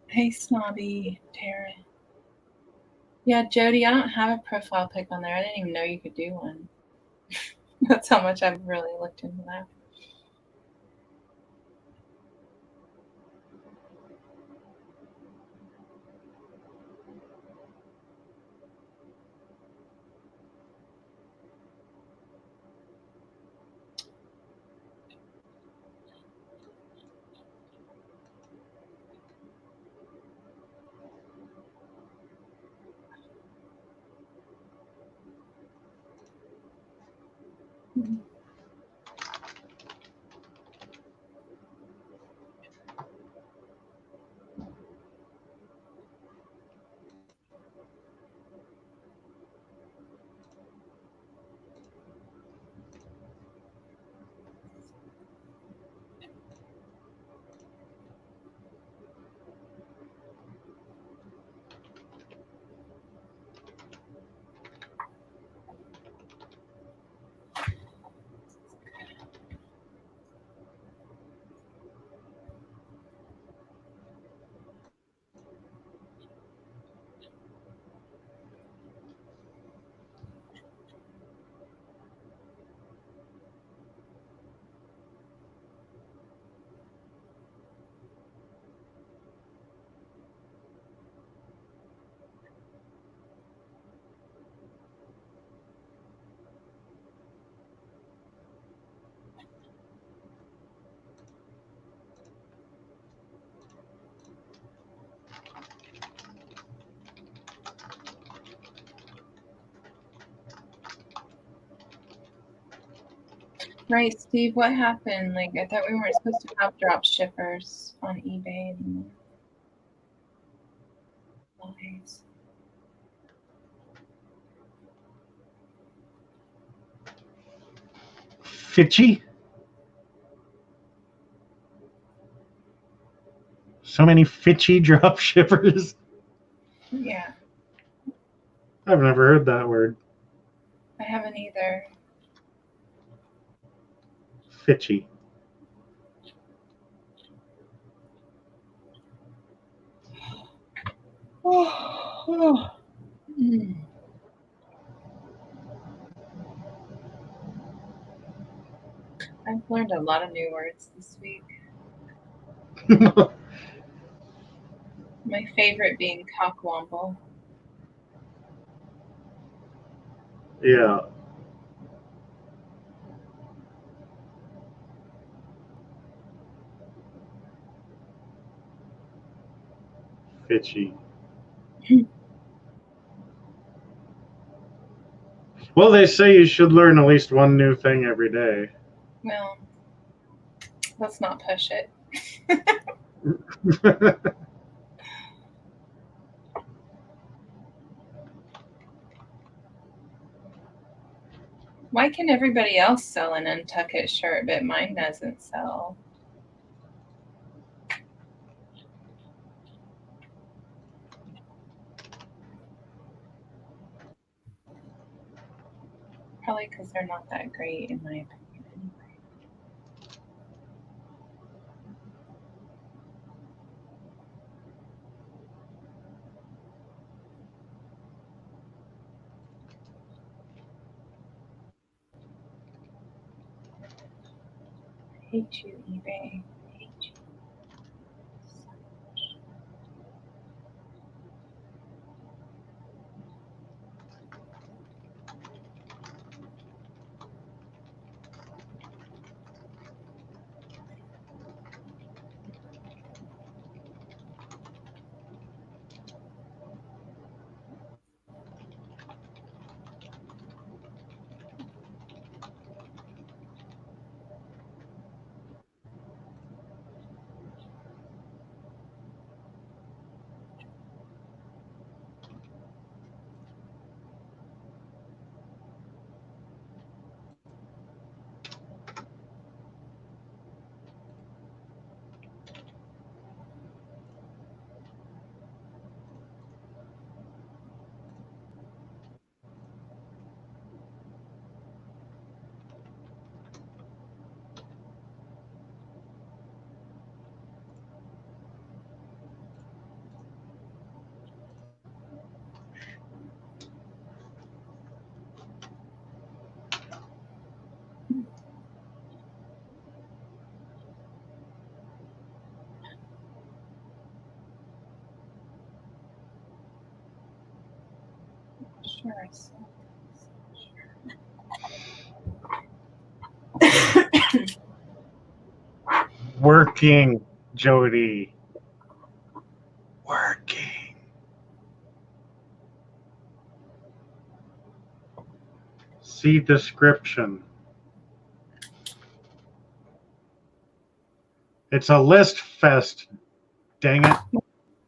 Hey, Snobby, Tara. Yeah, Jody, I don't have a profile pic on there. I didn't even know you could do one. That's how much I've really looked into that. Right, Steve, what happened? Like, I thought we weren't supposed to have drop shippers on eBay anymore. Lies. Fitchy? So many fitchy drop shippers. Yeah, I've never heard that word. I haven't either. Fitchy. I've learned a lot of new words this week. My favorite being cockwomble. Yeah. Fitchy. Well, they say you should learn at least one new thing every day. Well, let's not push it. Why can everybody else sell an Untuckit shirt, but mine doesn't sell? Probably because they're not that great, in my opinion, anyway. I hate you, eBay. I hate you. sure I saw this. Working, Jody. Working. See description. It's a Listfest. Dang it.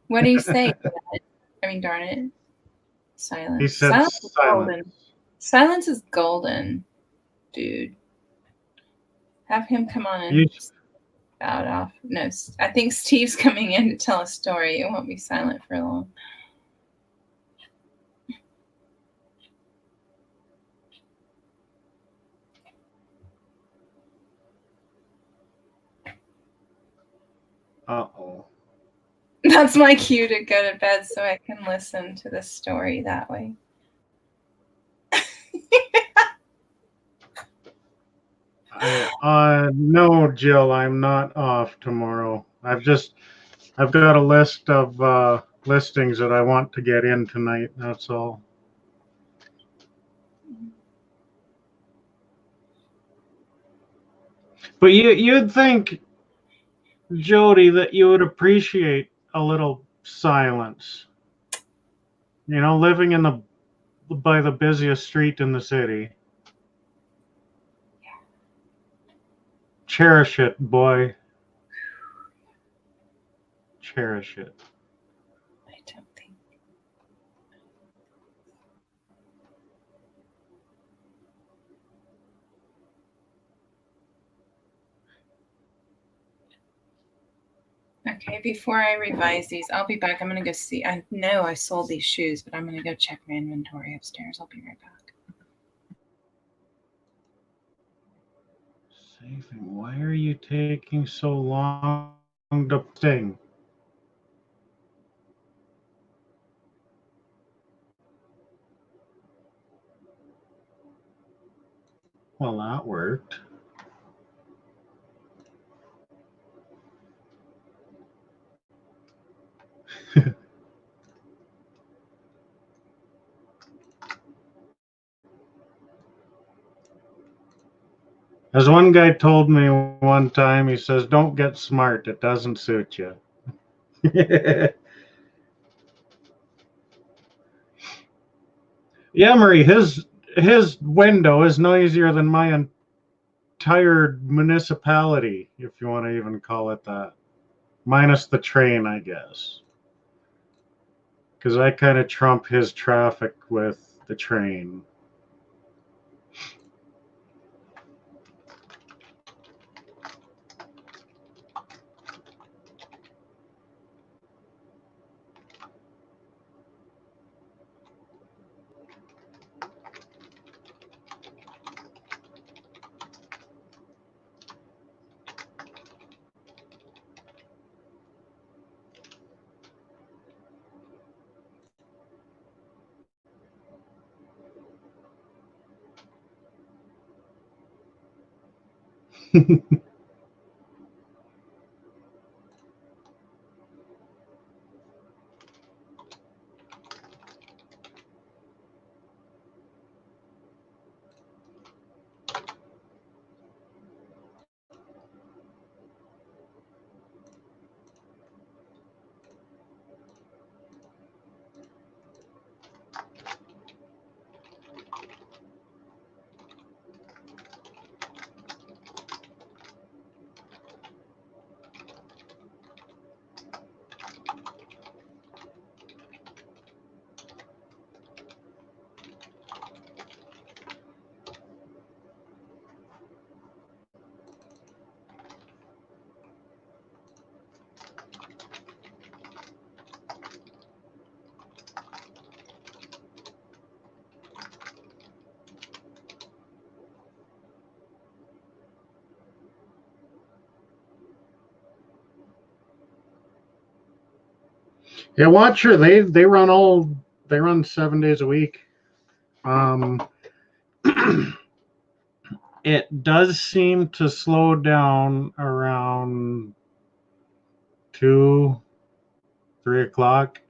What do you say? I mean, darn it. Silence. He said Silence is golden. silence. Silence is golden, dude. Have him come on and You- spout off. No, I think Steve's coming in to tell a story. It won't be silent for long. Uh-oh. That's my cue to go to bed so I can listen to the story that way. No, Jill, I'm not off tomorrow. I've got a list of listings that I want to get in tonight. That's all. But you'd think, Jody, that you would appreciate a little silence. You know, living by the busiest street in the city. Cherish it, boy. Cherish it. I don't think. Okay, before I revise these, I'll be back. I'm going to go see. I know I sold these shoes, but I'm going to go check my inventory upstairs. I'll be right back. Saving. Why are you taking so long to sing? Well, that worked. As one guy told me one time, he says, "Don't get smart. It doesn't suit you." Yeah, Marie, his window is noisier than my entire municipality, if you want to even call it that. Minus the train, I guess. Because I kind of trump his traffic with the train. Yeah, Watcher, they run 7 days a week. It does seem to slow down around 2, 3 o'clock.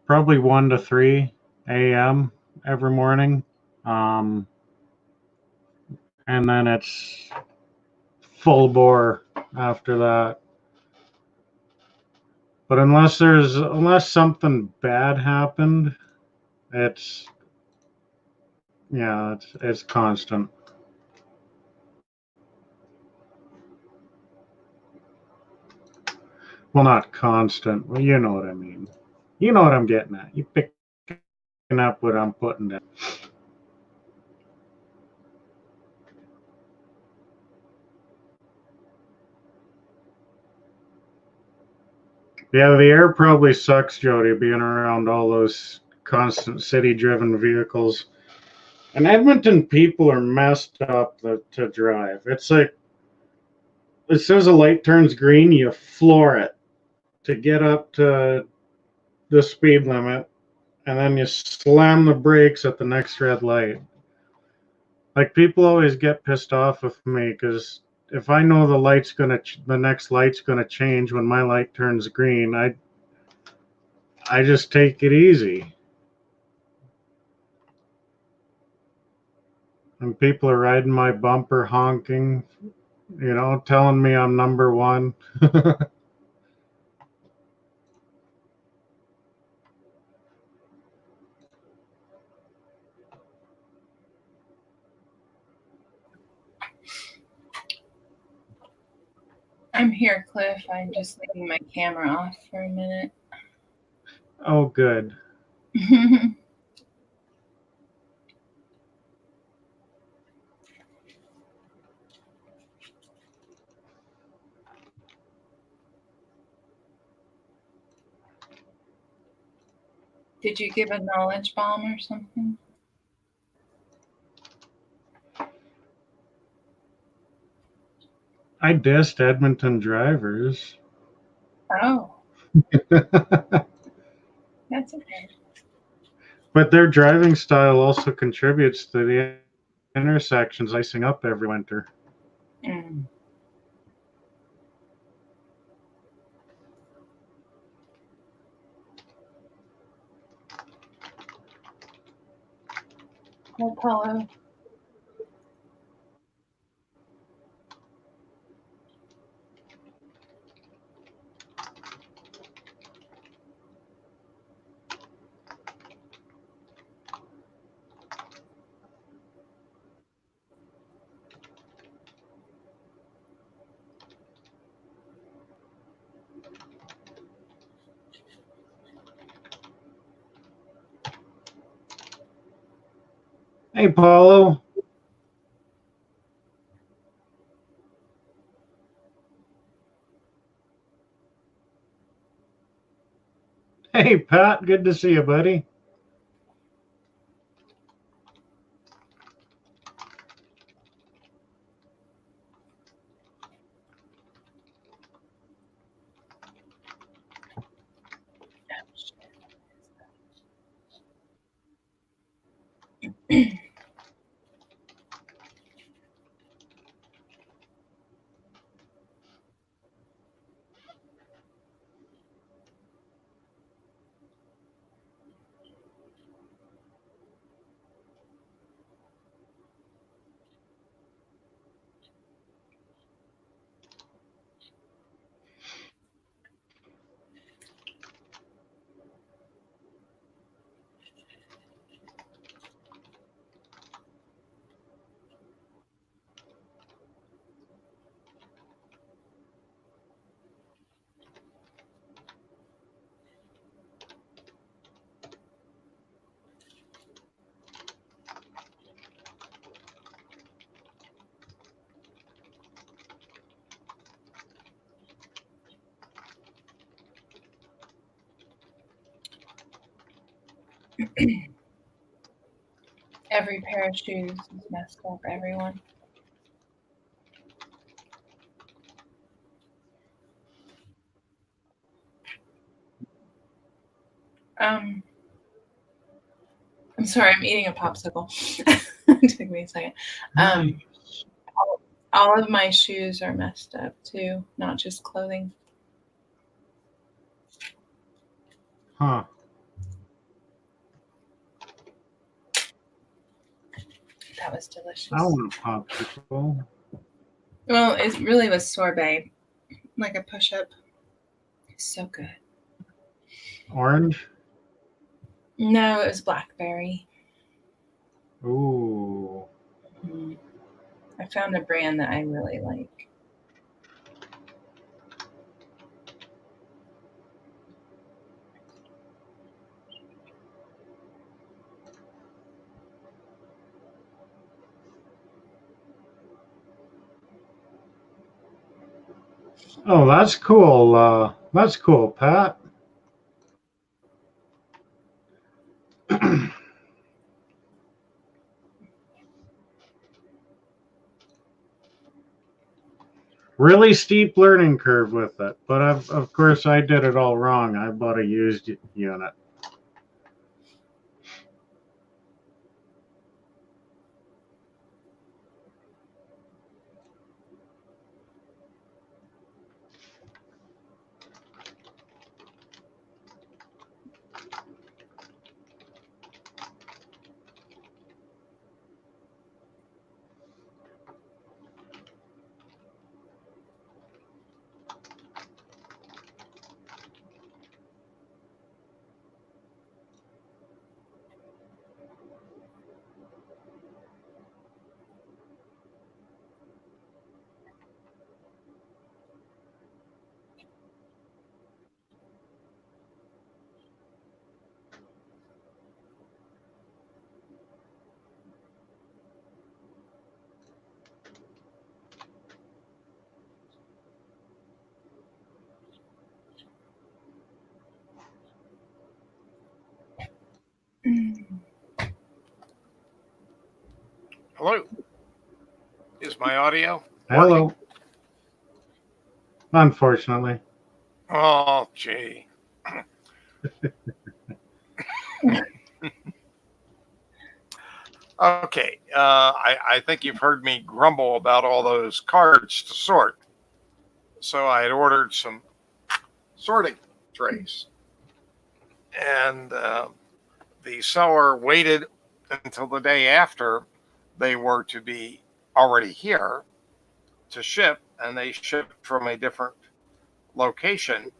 probably 1 to 3 a.m. every morning. And then it's full bore after that. But unless something bad happened, it's constant. Well, not constant. Well, you know what I mean. You know what I'm getting at. You picking up what I'm putting down. Yeah, the air probably sucks, Jody, being around all those constant city-driven vehicles. And Edmonton people are messed up to drive. It's like as soon as a light turns green, you floor it to get up to the speed limit, and then you slam the brakes at the next red light. Like, people always get pissed off with me because if I know the next light's gonna change when my light turns green, I just take it easy. And people are riding my bumper, honking, telling me I'm number one. I'm here, Cliff. I'm just leaving my camera off for a minute. Oh, good. Did you give a knowledge bomb or something? I dissed Edmonton drivers. Oh, that's okay. But their driving style also contributes to the intersections icing up every winter. Mm. Hi, Paulo. Hey, Paulo. Hey, Pat. Good to see you, buddy. Every pair of shoes is messed up, everyone. I'm sorry, I'm eating a popsicle. It took me a second. All of my shoes are messed up too, not just clothing. Huh. That was delicious. I want a popsicle. Well, it really was sorbet, like a push-up. So good. Orange? No, it was blackberry. Ooh. I found a brand that I really like. Oh, that's cool. That's cool, Pat. Really steep learning curve with it, but of course I did it all wrong. I bought a used unit. Hello. Is my audio Hello. working? Unfortunately. Oh, gee. Okay. I think you've heard me grumble about all those cards to sort. So I had ordered some sorting trays. And the seller waited until the day after they were to be already here to ship, and they shipped from a different location,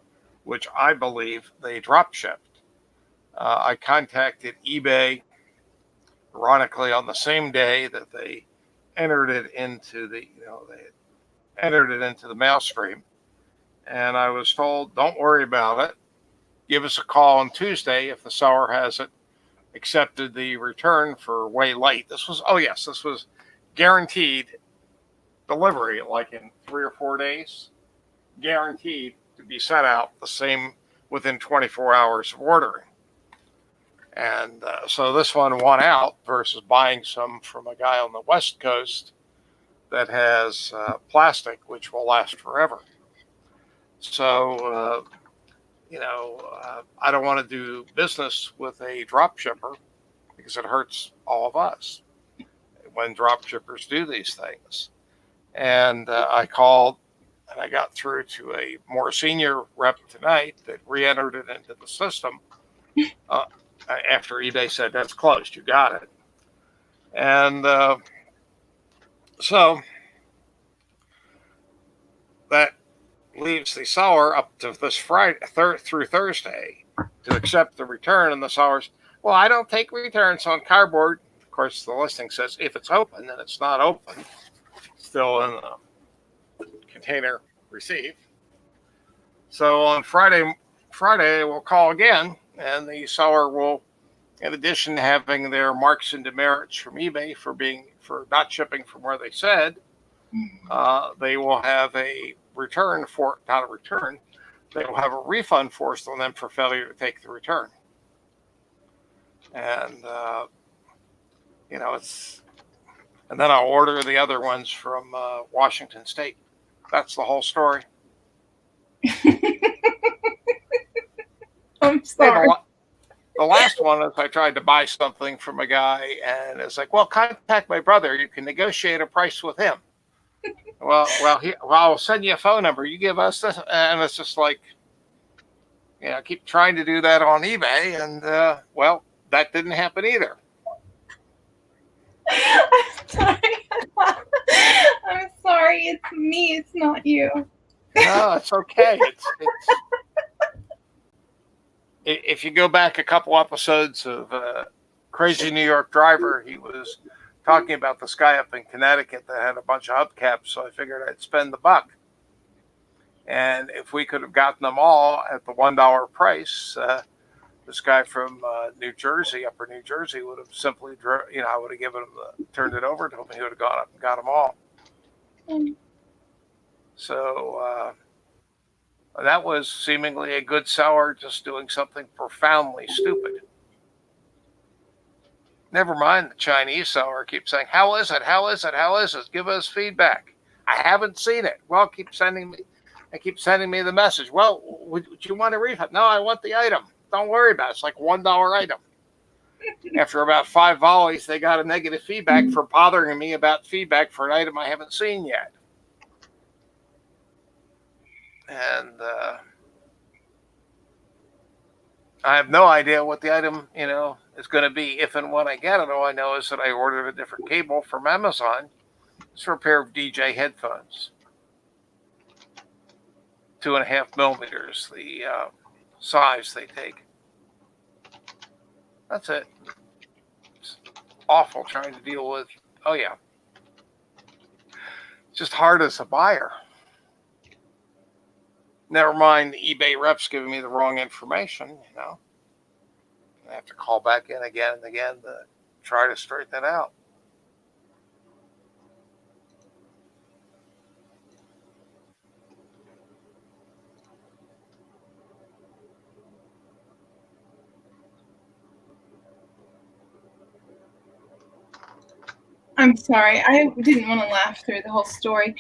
which I believe they drop shipped. I contacted eBay, ironically, on the same day that they entered it into the, they entered it into the mail stream, and I was told, "Don't worry about it. Give us a call on Tuesday if the seller hasn't accepted the return for way late." This was guaranteed delivery, like in 3 or 4 days, guaranteed to be sent out the same within 24 hours of ordering. And so this one won out versus buying some from a guy on the West Coast that has plastic, which will last forever. So, I don't want to do business with a drop shipper because it hurts all of us when drop shippers do these things. And I called and I got through to a more senior rep tonight that re-entered it into the system after eBay said that's closed, you got it. And so that leaves the seller up to this Friday through Thursday to accept the return, and the seller's, well, I don't take returns on cardboard. Of course, the listing says if it's open, then it's not open, still in the container received. So on Friday we'll call again, and the seller will, in addition to having their marks and demerits from eBay for not shipping from where they said, they will have a return for, not a return, they will have a refund forced on them for failure to take the return. And and then I'll order the other ones from Washington State. That's the whole story. I'm sorry. The last one is I tried to buy something from a guy, and it's like, well, contact my brother. You can negotiate a price with him. I'll send you a phone number. You give us this, and it's just like, I keep trying to do that on eBay, and that didn't happen either. Sorry. I'm sorry. It's me. It's not you. No, it's okay. If you go back a couple episodes of Crazy New York Driver, he was talking about this guy up in Connecticut that had a bunch of hubcaps, so I figured I'd spend the buck. And if we could have gotten them all at the $1 price, this guy from New Jersey, Upper New Jersey, would have simply, I would have given him turned it over to him. He would have gone up and got them all. So that was seemingly a good seller, just doing something profoundly stupid. Never mind the Chinese seller keeps saying, "How is it? How is it? How is it? Give us feedback." I haven't seen it. Well, keep sending me the message. Well, would you want a refund? No, I want the item. Don't worry about it. It's like $1 item. After about 5 volleys, they got a negative feedback for bothering me about feedback for an item I haven't seen yet. And I have no idea what the item, is going to be if and when I get it. All I know is that I ordered a different cable from Amazon. It's for a pair of DJ headphones. 2.5 millimeters, the size they take. That's it. It's awful trying to deal with. Oh, yeah. It's just hard as a buyer. Never mind the eBay reps giving me the wrong information, I have to call back in again and again to try to straighten it out. I'm sorry. I didn't want to laugh through the whole story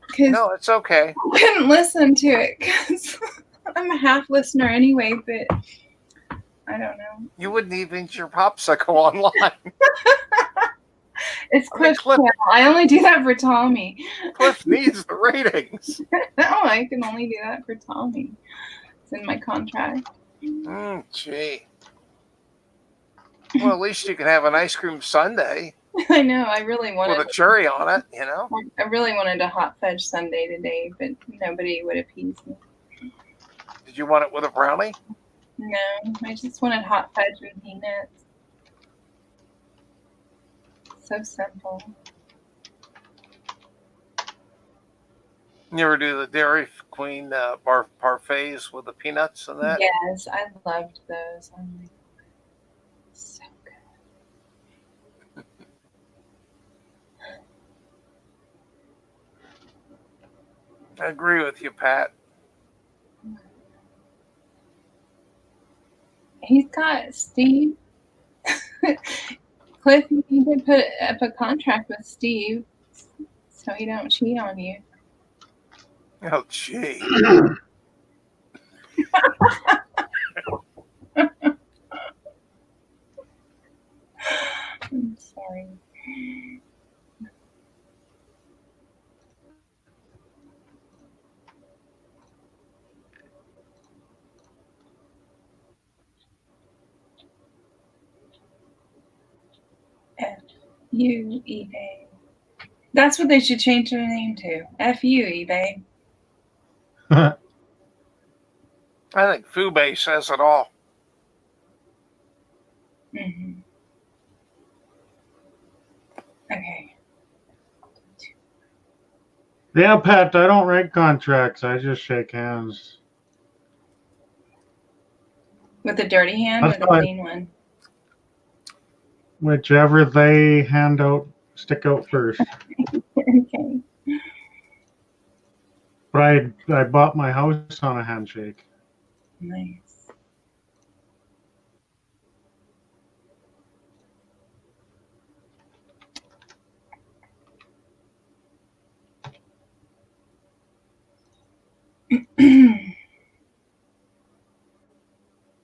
because No, it's okay. I couldn't listen to it because I'm a half listener anyway, but I don't know. You wouldn't even eat your popsicle online. It's Cliff's channel. I only do that for Tommy. Cliff needs the ratings. No, I can only do that for Tommy. It's in my contract. Gee. Well, at least you can have an ice cream sundae. I know. I really wanted with a cherry on it, I really wanted a hot fudge sundae today, but nobody would appease me. Did you want it with a brownie? No, I just wanted hot fudge with peanuts. So simple. You ever do the Dairy Queen parfaits with the peanuts and that? Yes, I loved those. Oh my God. So good. I agree with you, Pat. He's got Steve. Cliff, you need to put up a contract with Steve so he don't cheat on you. Oh, gee. I'm sorry. F-U, eBay. That's what they should change their name to. F-U, eBay. I think Fubei says it all. Mm-hmm. Okay. Yeah, Pat, I don't write contracts. I just shake hands. With a dirty hand That's or the fine. clean one? Whichever they hand out, stick out first. Okay. But I bought my house on a handshake. Nice.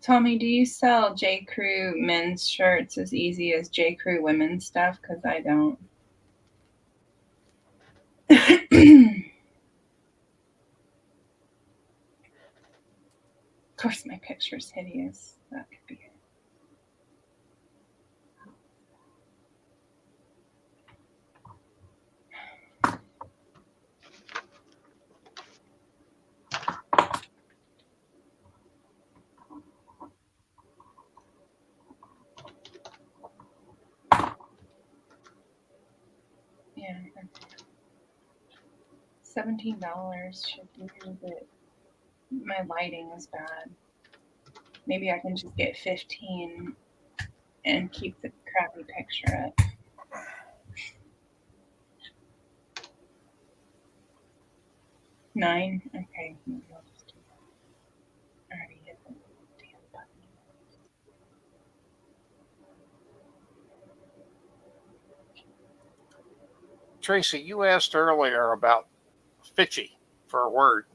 Tommy, do you sell J. Crew men's shirts as easy as J. Crew women's stuff? Because I don't. Of course, my picture's hideous. That could be it. Yeah. $17 should do, but my lighting is bad. Maybe I can just get 15 and keep the crappy picture up. $9? Okay, maybe I'll just do that. I already hit the damn button. Tracy, you asked earlier about fitchy for a word.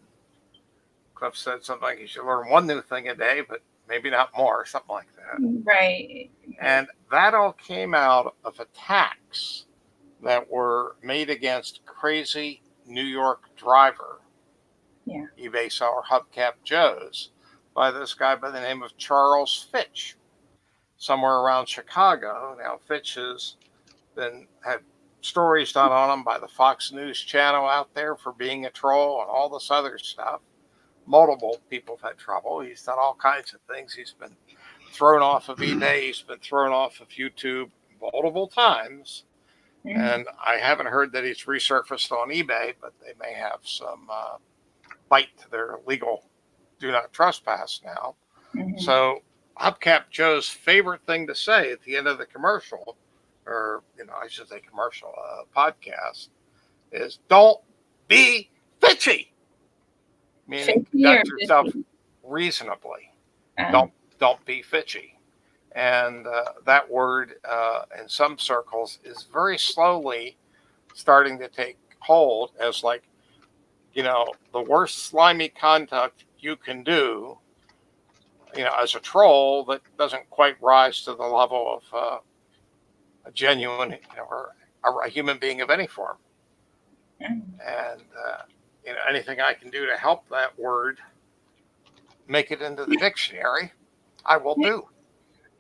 Cliff said something like you should learn one new thing a day, but maybe not more, something like that. Right. And that all came out of attacks that were made against Crazy New York Driver, Yeah. eBay seller Hubcap Joe's, by this guy by the name of Charles Fitch, somewhere around Chicago. Now, Fitch has had stories done on him by the Fox News channel out there for being a troll and all this other stuff. Multiple people have had trouble. He's done all kinds of things. He's been thrown off of eBay. He's been thrown off of YouTube multiple times. Mm-hmm. And I haven't heard that he's resurfaced on eBay, but they may have some bite to their legal do not trespass now. Mm-hmm. So Hubcap Joe's favorite thing to say at the end of the commercial, or, I should say commercial podcast, is don't be fitchy. Meaning, conduct yourself reasonably. Don't be fitchy. And that word in some circles is very slowly starting to take hold as the worst slimy conduct you can do, as a troll that doesn't quite rise to the level of a genuine, or a human being of any form. Mm-hmm. And, anything I can do to help that word make it into the dictionary, I will do.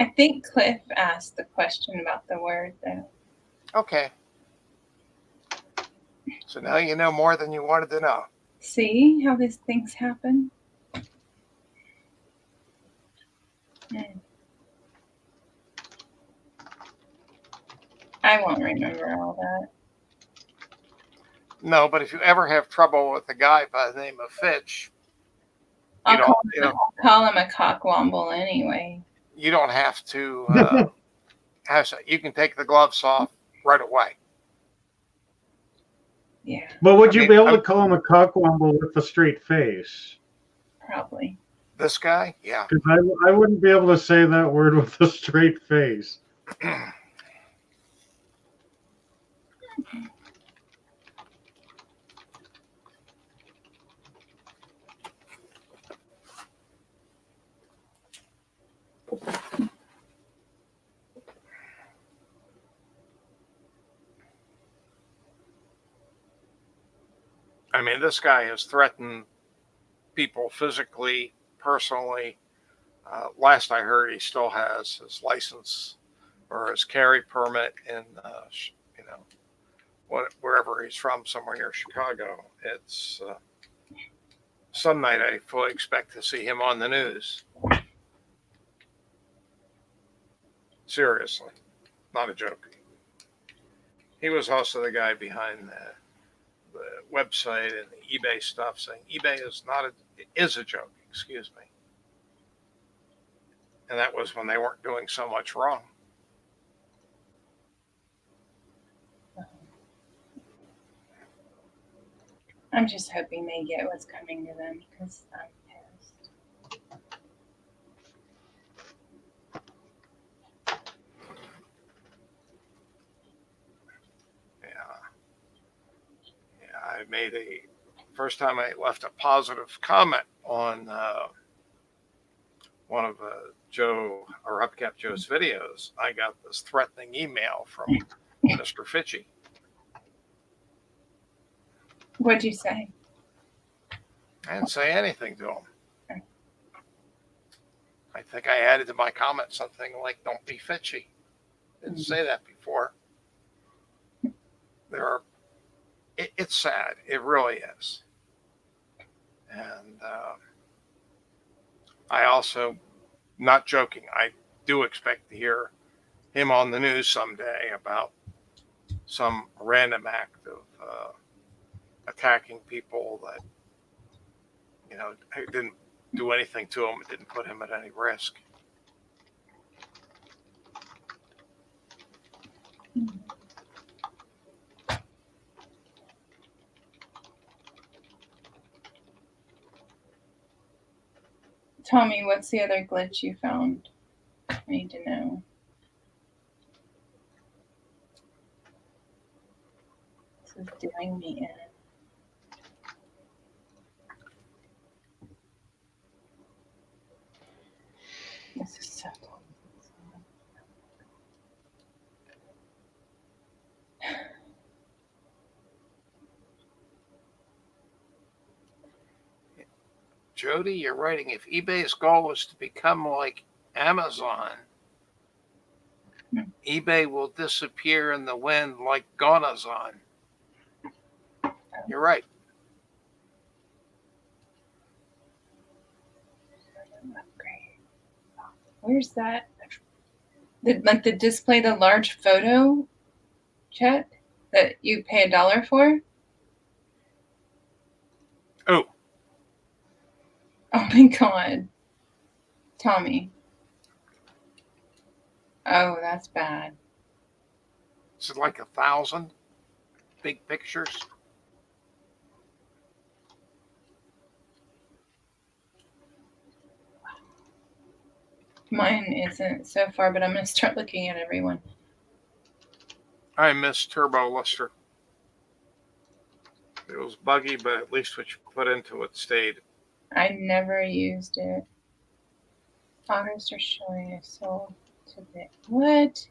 I think Cliff asked the question about the word, though. Okay. So now you know more than you wanted to know. See how these things happen? Mm. I won't remember all that. No, but if you ever have trouble with a guy by the name of Fitch, I'll call him a cockwomble anyway. You don't have to you can take the gloves off right away. Yeah. But would you be able to call him a cockwomble with a straight face? Probably. This guy? Yeah. Because I wouldn't be able to say that word with a straight face. I mean, this guy has threatened people physically, personally. Last I heard, he still has his license or his carry permit in, wherever he's from, somewhere near Chicago. It's some night I fully expect to see him on the news. Seriously, not a joke. He was also the guy behind the website and the eBay stuff, saying eBay is a joke. Excuse me. And that was when they weren't doing so much wrong. I'm just hoping they get what's coming to them because I'm pissed. I made first time I left a positive comment on one of Joe or Hubcap Joe's videos. I got this threatening email from Mr. Fitchy. What'd you say? I didn't say anything to him. I think I added to my comment something like, don't be fitchy. Didn't say that before. It's sad. It really is. And I also, not joking, I do expect to hear him on the news someday about some random act of attacking people that, didn't do anything to him. It didn't put him at any risk. Tommy, what's the other glitch you found? I need to know. This is doing me in. This is so dumb. Jody, you're writing, if eBay's goal is to become like Amazon, eBay will disappear in the wind like Gonazon. You're right. Where's that? The display the large photo, Chet, that you pay $1 for? Oh. Oh my God. Tommy. Oh, that's bad. Is it like 1,000 big pictures? Mine isn't so far, but I'm going to start looking at everyone. I miss Turbo Lister. It was buggy, but at least what you put into it stayed. I never used it. August are showing a sold today. What?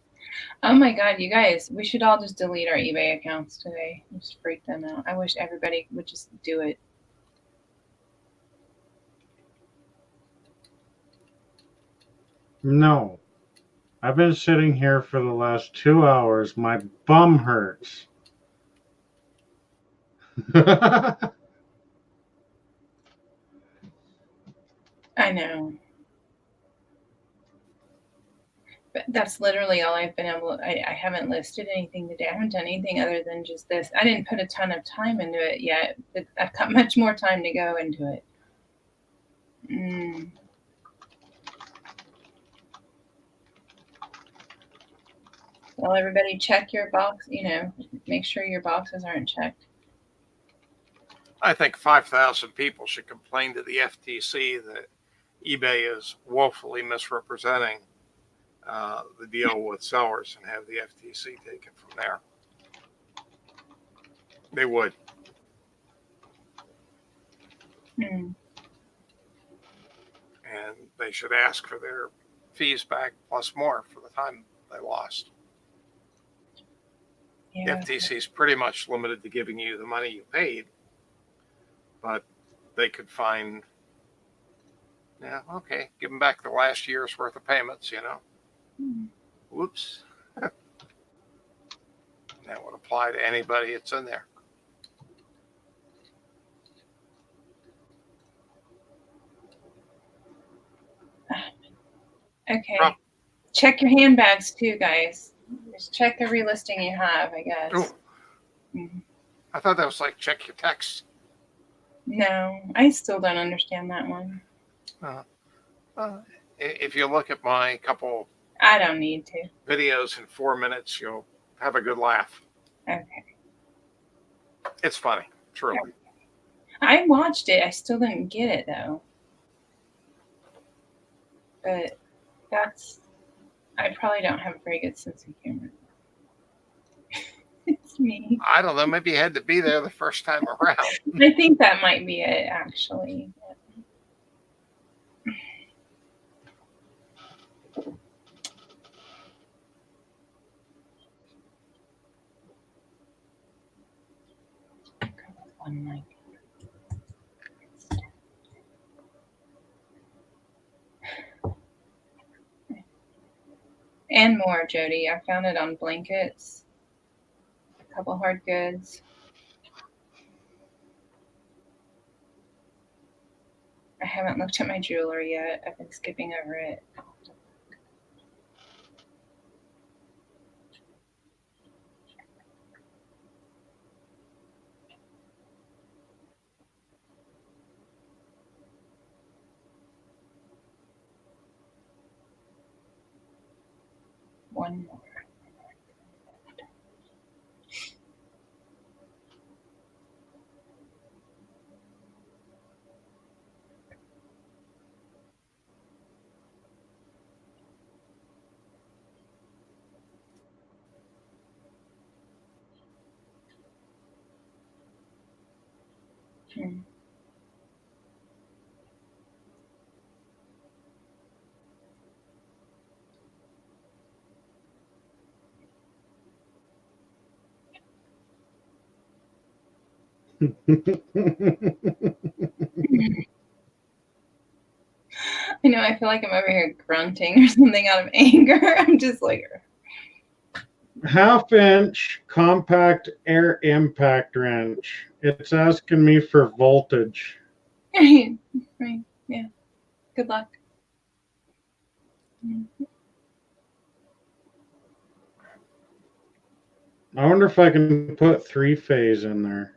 Oh my God, you guys, we should all just delete our eBay accounts today. Just freak them out. I wish everybody would just do it. No. I've been sitting here for the last 2 hours. My bum hurts. I know. But that's literally all I've been able. I haven't listed anything today. I haven't done anything other than just this. I didn't put a ton of time into it yet, but I've got much more time to go into it. Well, everybody check your box, make sure your boxes aren't checked. I think 5,000 people should complain to the FTC that eBay is woefully misrepresenting the deal with sellers and have the FTC take it from there. They would. And they should ask for their fees back plus more for the time they lost. Yeah. The FTC is pretty much limited to giving you the money you paid, but they could find, give them back the last year's worth of payments, Whoops. That would apply to anybody that's in there. Okay. Check your handbags too, guys. Just check every listing you have, I guess. Oh. I thought that was like check your text. No, I still don't understand that one. If you look at my couple I don't need to. videos in 4 minutes, you'll have a good laugh. Okay. It's funny, truly. Okay. I watched it. I still didn't get it though. But I probably don't have a very good sense of humor. It's me. I don't know. Maybe you had to be there the first time around. I think that might be it, actually. And more, Jody. I found it on blankets, a couple hard goods. I haven't looked at my jewelry yet. I've been skipping over it. one more. Hmm. I know, I feel like I'm over here grunting or something out of anger. I'm just like, Half-inch compact air impact wrench. It's asking me for voltage. right, right, yeah. Good luck. I wonder if I can put 3-phase in there.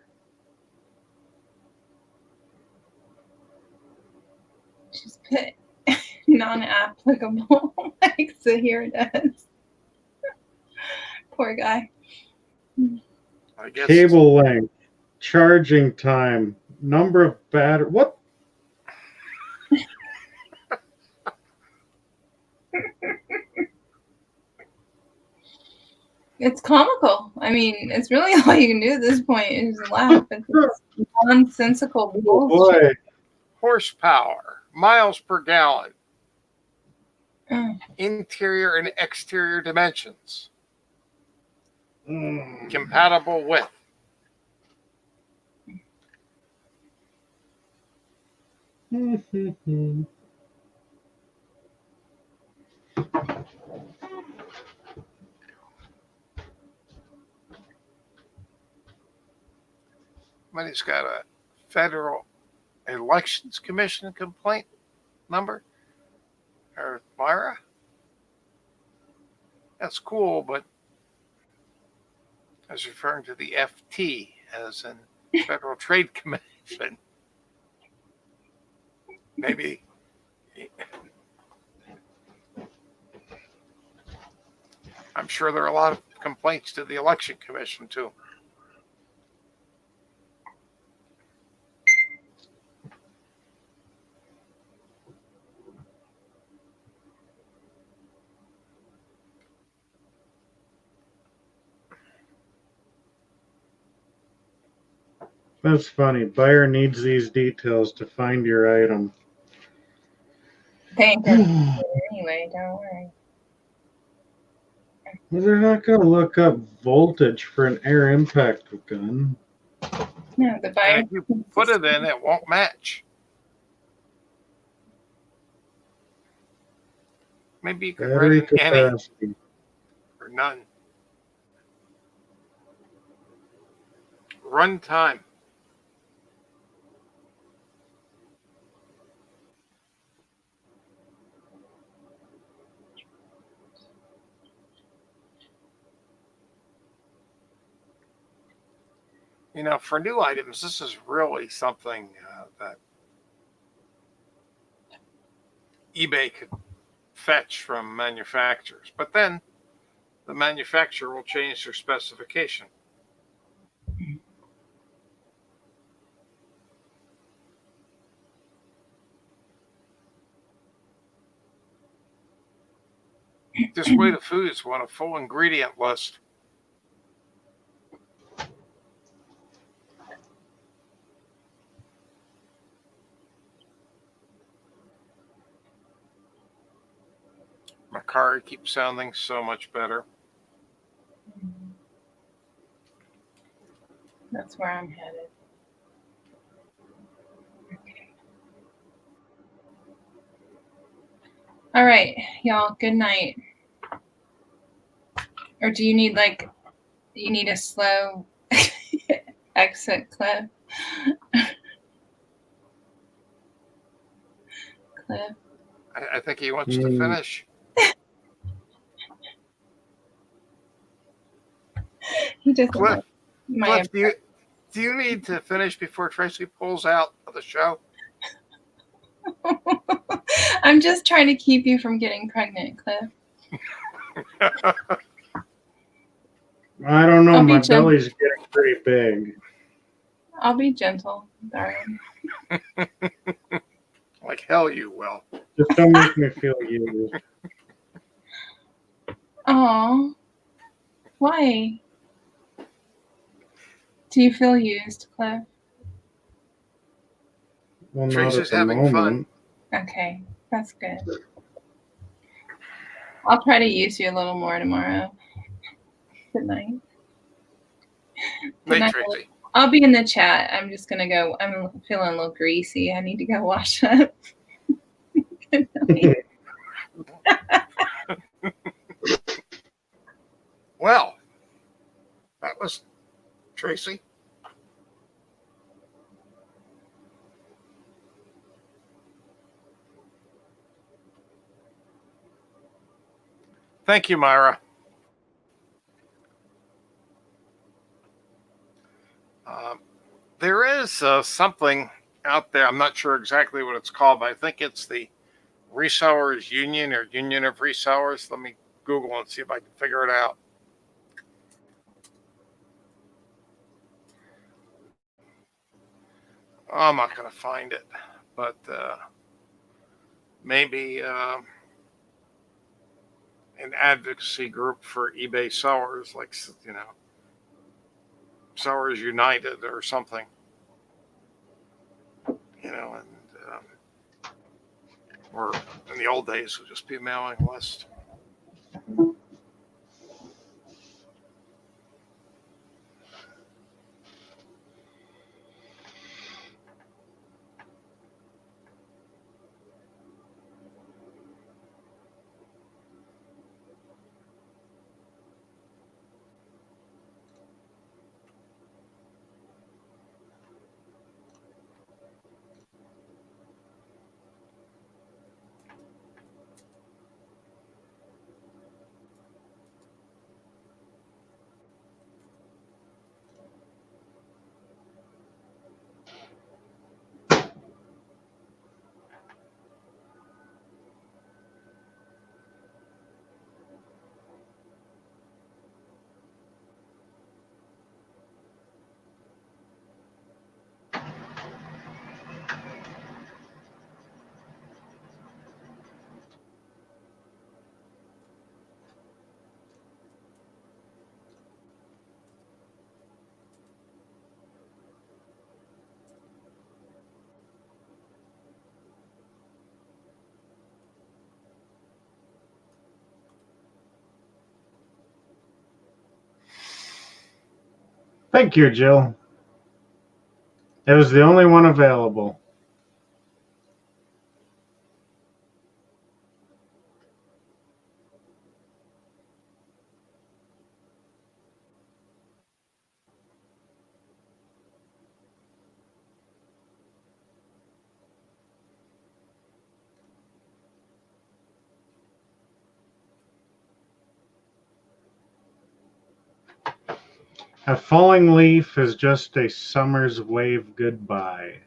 Just put non-applicable. Like, so here it is. Poor guy. I guess Cable length, charging time, number of battery. What? It's comical. I mean, it's really all you can do at this point is laugh at this nonsensical Oh bullshit. boy. horsepower, miles per gallon, Oh, interior and exterior dimensions, Mm. compatible with. Somebody's got a Federal Elections Commission complaint number. Or Myra? That's cool, but I was referring to the FT as in Federal Trade Commission. Maybe I'm sure there are a lot of complaints to the Election Commission too. That's funny. Buyer needs these details to find your item. they ain't gonna do it anyway, don't worry. Well, they're not going to look up voltage for an air impact gun. No, the buyer. And if you put it in, it won't match. Maybe you could Battery write in any capacity. or none. Run time. You know, for new items, this is really something that eBay could fetch from manufacturers. But then the manufacturer will change their specification. Display the Foods want a full ingredient list. Macari keeps sounding so much better. That's where I'm headed. Okay. All right, y'all. Good night. Or do you need a slow exit clip? Clip. I think he wants to finish. He just Cliff, do you need to finish before Tracy pulls out of the show? I'm just trying to keep you from getting pregnant, Cliff. I don't know. I'll be My gentle. belly's getting pretty big. I'll be gentle, darling. Like hell you will. Just don't make me feel used. Oh, why? Do you feel used, Cliff? Well, not Tracy's at the having fun. moment. Okay, that's good. I'll try to use you a little more tomorrow. Good night. Good Night, night. Tracy. I'll be in the chat. I'm just gonna go. I'm feeling a little greasy. I need to go wash up. Good night. Well, that was Tracy. Thank you, Myra. There is something out there. I'm not sure exactly what it's called, but I think it's the Resellers Union or Union of Resellers. Let me Google and see if I can figure it out. Oh, I'm not going to find it, but maybe an advocacy group for eBay sellers, like, you know, Sellers United or something, you know, and or in the old days, it would just be a mailing list. Thank you, Jill. It was the only one available. A falling leaf is just a summer's wave goodbye.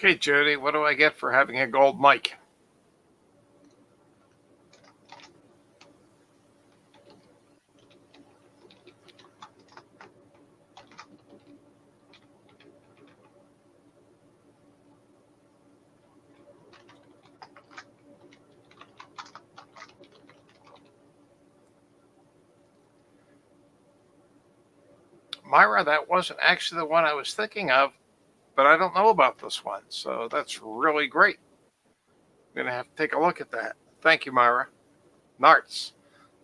Okay, Jody, what do I get for having a gold mic? Myra, that wasn't actually the one I was thinking of, but I don't know about this one, so that's really great. I'm going to have to take a look at that. Thank you, Myra. NARTS,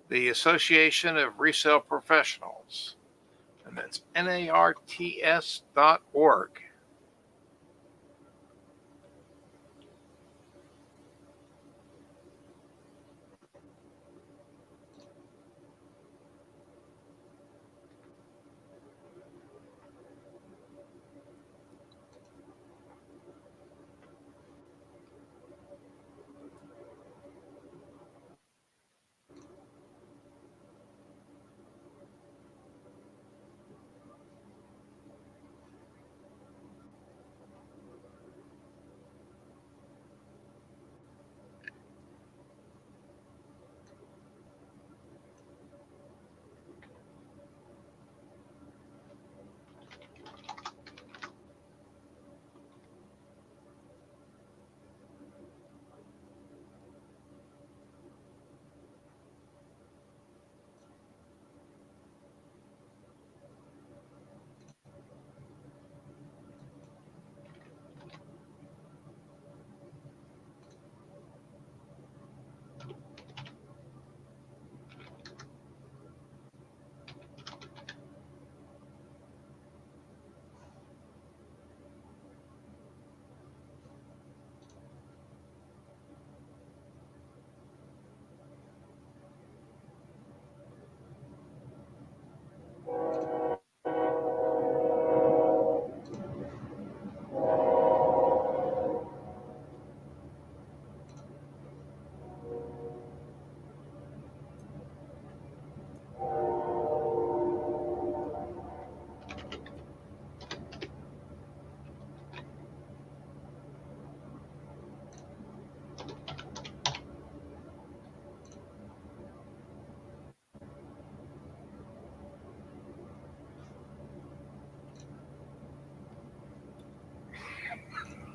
the Association of Resale Professionals, and that's narts.org.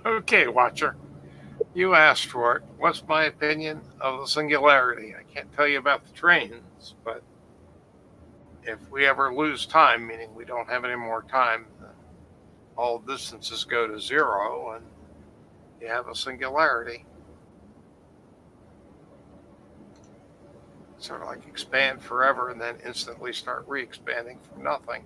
Okay, Watcher, you asked for it. What's my opinion of the singularity? I can't tell you about the trains, but if we ever lose time, meaning we don't have any more time, all distances go to zero and you have a singularity. Sort of like expand forever and then instantly start re-expanding from nothing.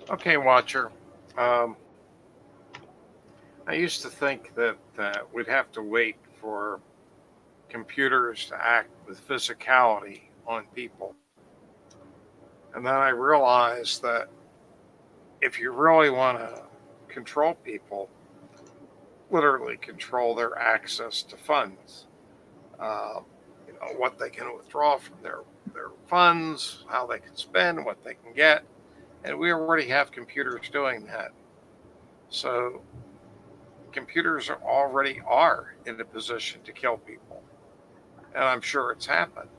Okay, Watcher. I used to think that we'd have to wait for computers to act with physicality on people. And then I realized that if you really want to control people, literally control their access to funds, uh, what they can withdraw from their funds, how they can spend, what they can get. And we already have computers doing that. So computers already are in a position to kill people. And I'm sure it's happened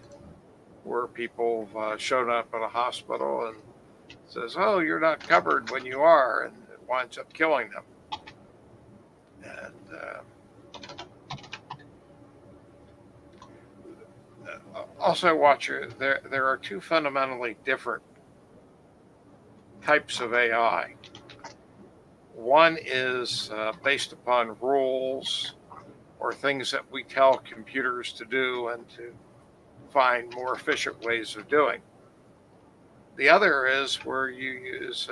where people have shown up at a hospital and says, oh, you're not covered when you are, and it winds up killing them. And also, Watcher, there are two fundamentally different types of AI. One is based upon rules or things that we tell computers to do and to find more efficient ways of doing. The other is where you use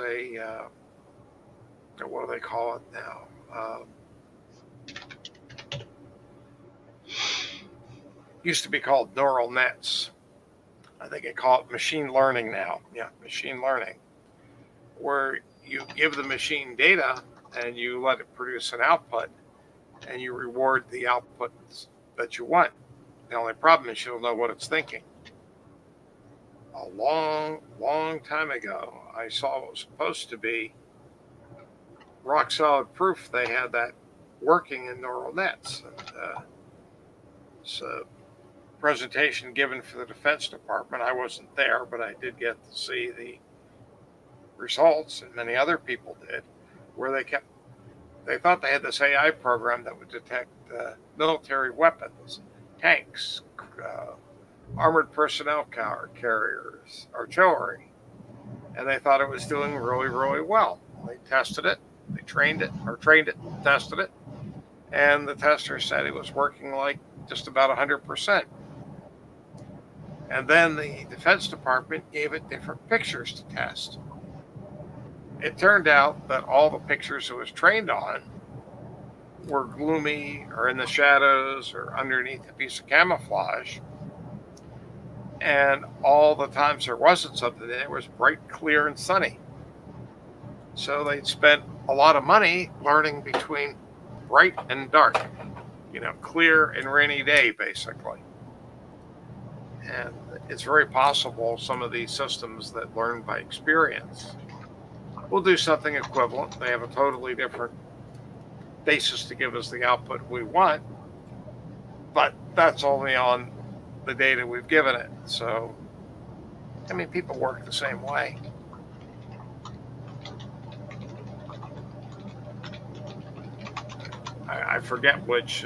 what do they call it now? Used to be called neural nets. I think they call it machine learning now. Yeah, machine learning, where you give the machine data and you let it produce an output and you reward the outputs that you want. The only problem is you don't know what it's thinking. A long time ago, I saw what was supposed to be rock solid proof they had that working in neural nets. And it's a presentation given for the Defense Department. I wasn't there, but I did get to see the results, and many other people did, where they thought they had this AI program that would detect military weapons, tanks, armored personnel carriers, artillery, and they thought it was doing really well. They tested it, they trained it, tested it, and the tester said it was working like just about 100%. And then the Defense Department gave it different pictures to test. It turned out that all the pictures it was trained on were gloomy or in the shadows or underneath a piece of camouflage. And all the times there wasn't something there, it was bright, clear, and sunny. So they'd spent a lot of money learning between bright and dark, clear and rainy day, basically. And it's very possible some of these systems that learn by experience will do something equivalent. They have a totally different basis to give us the output we want, but that's only on the data we've given it. So, people work the same way. I forget which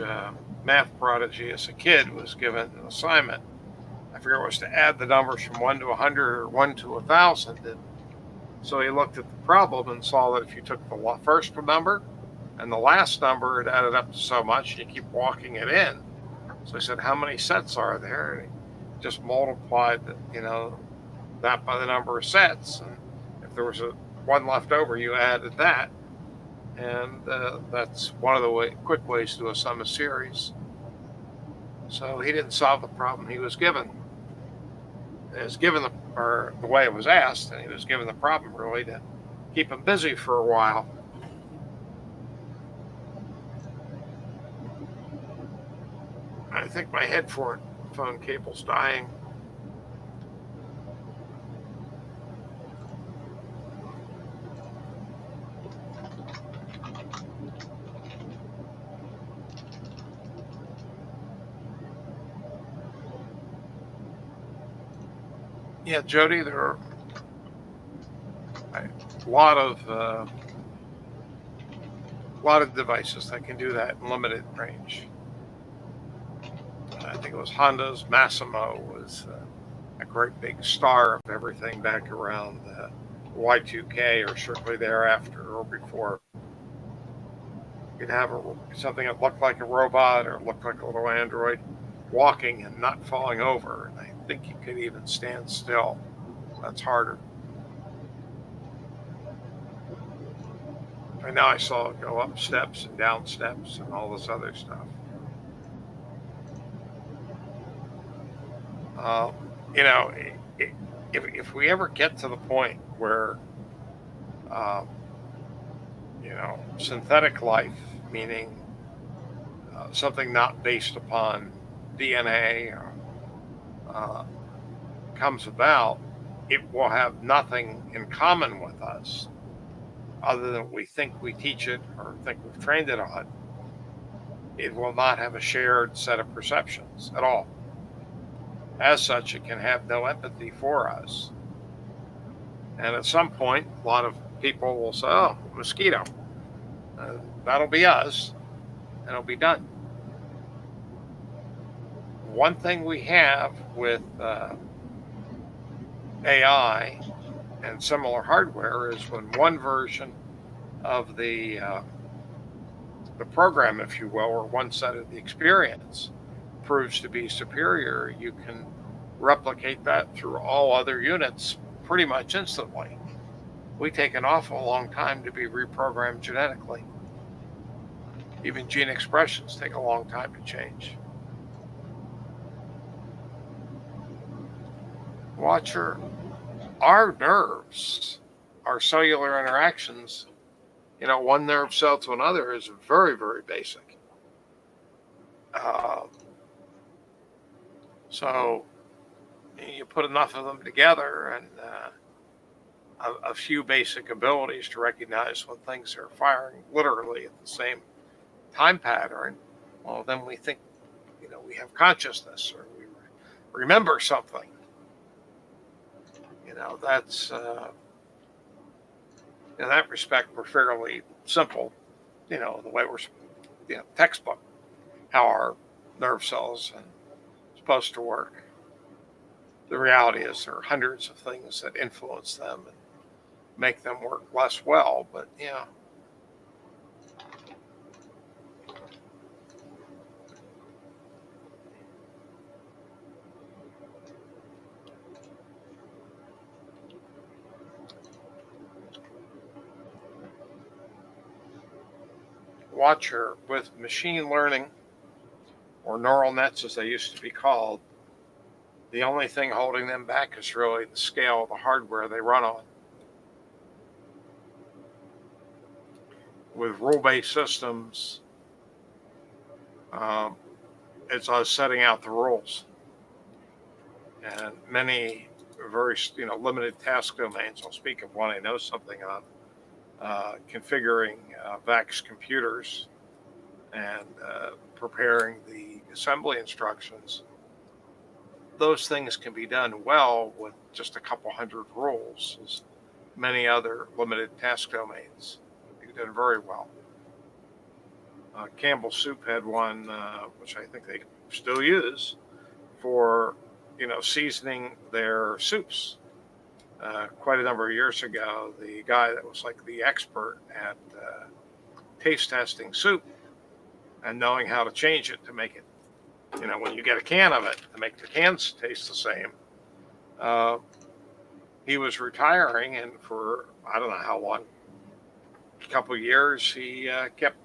math prodigy as a kid was given an assignment. I forget it was to add the numbers from 1 to 100 or 1 to 1,000. And so he looked at the problem and saw that if you took the first number and the last number, it added up to so much, and you keep walking it in. So he said, how many sets are there? And he just multiplied that by the number of sets. And if there was one left over, you added that. And that's one of the quick ways to do a sum of series. So he didn't solve the problem he was given. It was given the way it was asked, and he was given the problem really to keep him busy for a while. I think my headphone cable's dying. Yeah, Jody, there are a lot of devices that can do that in limited range. I think it was Honda's Massimo was a great big star of everything back around Y2K or shortly thereafter or before. You'd have something that looked like a robot or looked like a little android walking and not falling over. And I think you could even stand still. That's harder. And now I saw it go up steps and down steps and all this other stuff. If we ever get to the point where, synthetic life, meaning something not based upon DNA, comes about, it will have nothing in common with us other than we think we teach it or think we've trained it on. It will not have a shared set of perceptions at all. As such, it can have no empathy for us. And at some point, a lot of people will say, oh, mosquito, that'll be us. it'll be done. One thing we have with AI and similar hardware is when one version of the program, if you will, or one set of the experience proves to be superior, you can replicate that through all other units pretty much instantly. We take an awful long time to be reprogrammed genetically. Even gene expressions take a long time to change. Watcher, our nerves, our cellular interactions, one nerve cell to another is very, very basic. So you put enough of them together and a few basic abilities to recognize when things are firing literally at the same time pattern, well, then we think, we have consciousness or we remember something. That's, in that respect, we're fairly simple, the way we're, textbook, how our nerve cells are supposed to work. The reality is there are hundreds of things that influence them and make them work less well, but yeah. Watcher, with machine learning, or neural nets as they used to be called, the only thing holding them back is really the scale of the hardware they run on. With rule-based systems, it's us setting out the rules. And many very limited task domains, I'll speak of one I know something on, configuring VAX computers and preparing the assembly instructions. Those things can be done well with just a couple hundred rules, as many other limited task domains. They've done very well. Campbell Soup had one, which I think they still use, for seasoning their soups. Quite a number of years ago, the guy that was like the expert at taste testing soup and knowing how to change it to make it, when you get a can of it, to make the cans taste the same. He was retiring, and for I don't know how long, a couple of years, he kept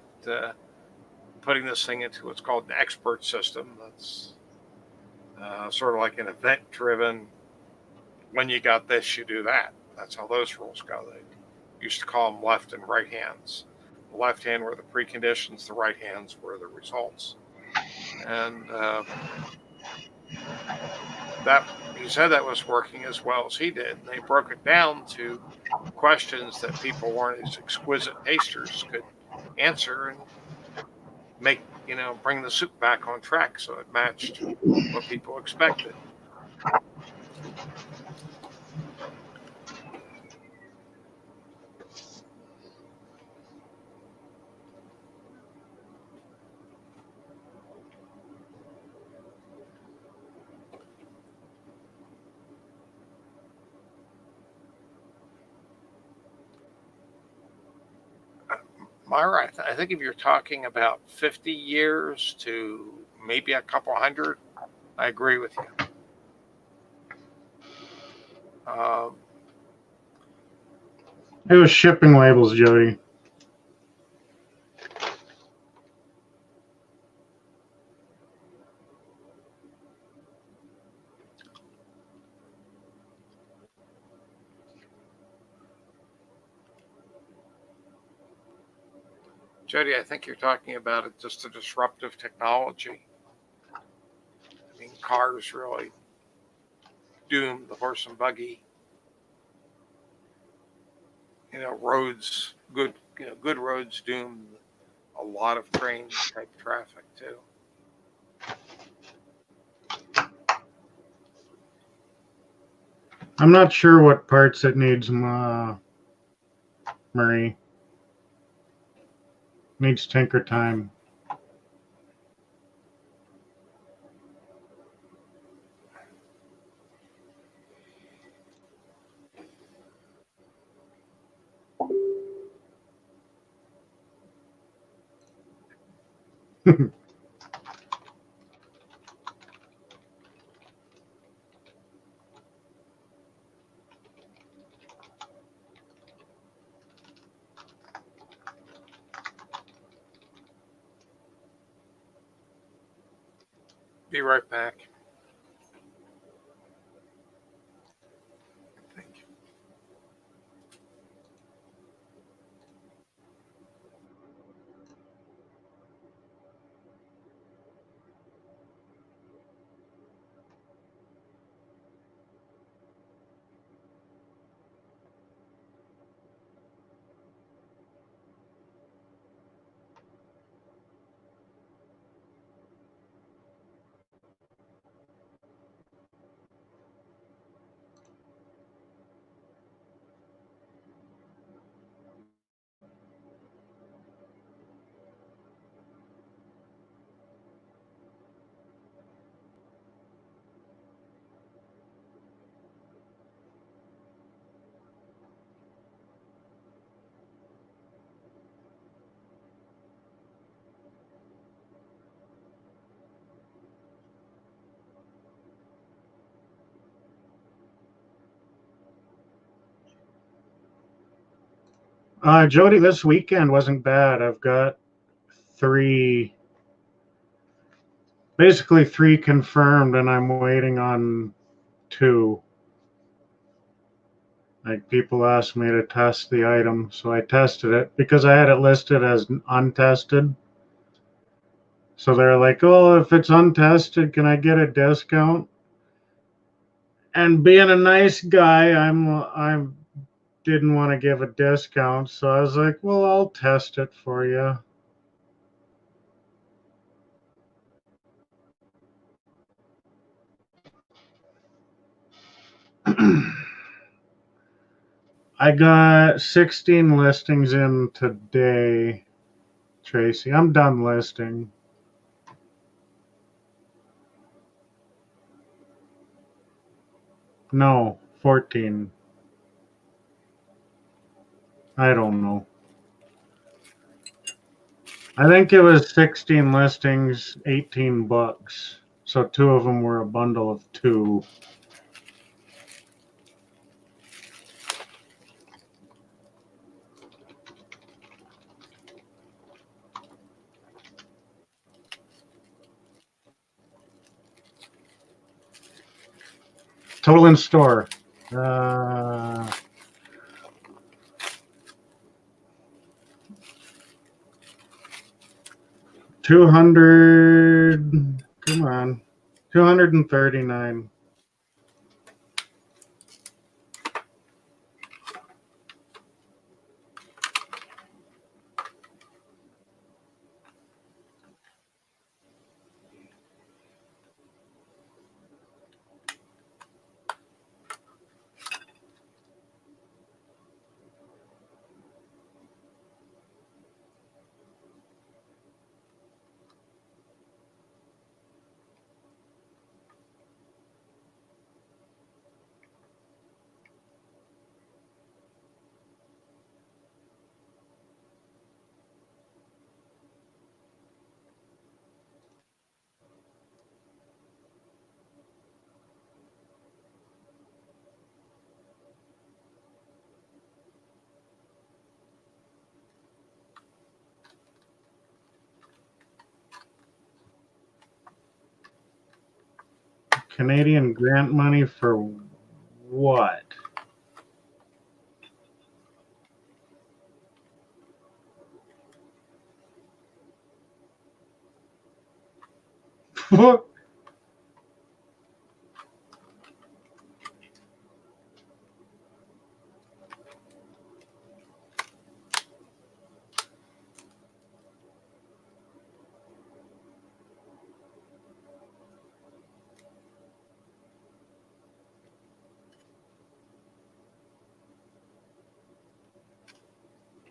putting this thing into what's called an expert system. That's sort of like an event-driven, when you got this, you do that. That's how those rules go. They used to call them left and right hands. The left hand were the preconditions, the right hands were the results. And that he said that was working as well as he did. And they broke it down to questions that people weren't as exquisite tasters could answer and make, bring the soup back on track so it matched what people expected. Myra, I think if you're talking about 50 years to maybe a couple hundred, I agree with you. It was shipping labels, Jody. Jody, I think you're talking about it just a disruptive technology. I mean, cars really doomed the horse and buggy. Roads, good roads doomed a lot of train type traffic too. I'm not sure what parts it needs, Murray. Needs tinker time. Be right back. Thank you. Jody, this weekend wasn't bad. I've got basically three confirmed, and I'm waiting on two. Like, people asked me to test the item, so I tested it because I had it listed as untested. So they're like, "Oh, if it's untested, can I get a discount?" And being a nice guy, I didn't want to give a discount, so I was like, "Well, I'll test it for you." I got 16 listings in today, Tracy. I'm done listing. No, 14. I don't know. I think it was 16 listings, 18 bucks. So two of them were a bundle of two. Total in store. 200. Come on. 239. Canadian grant money for what?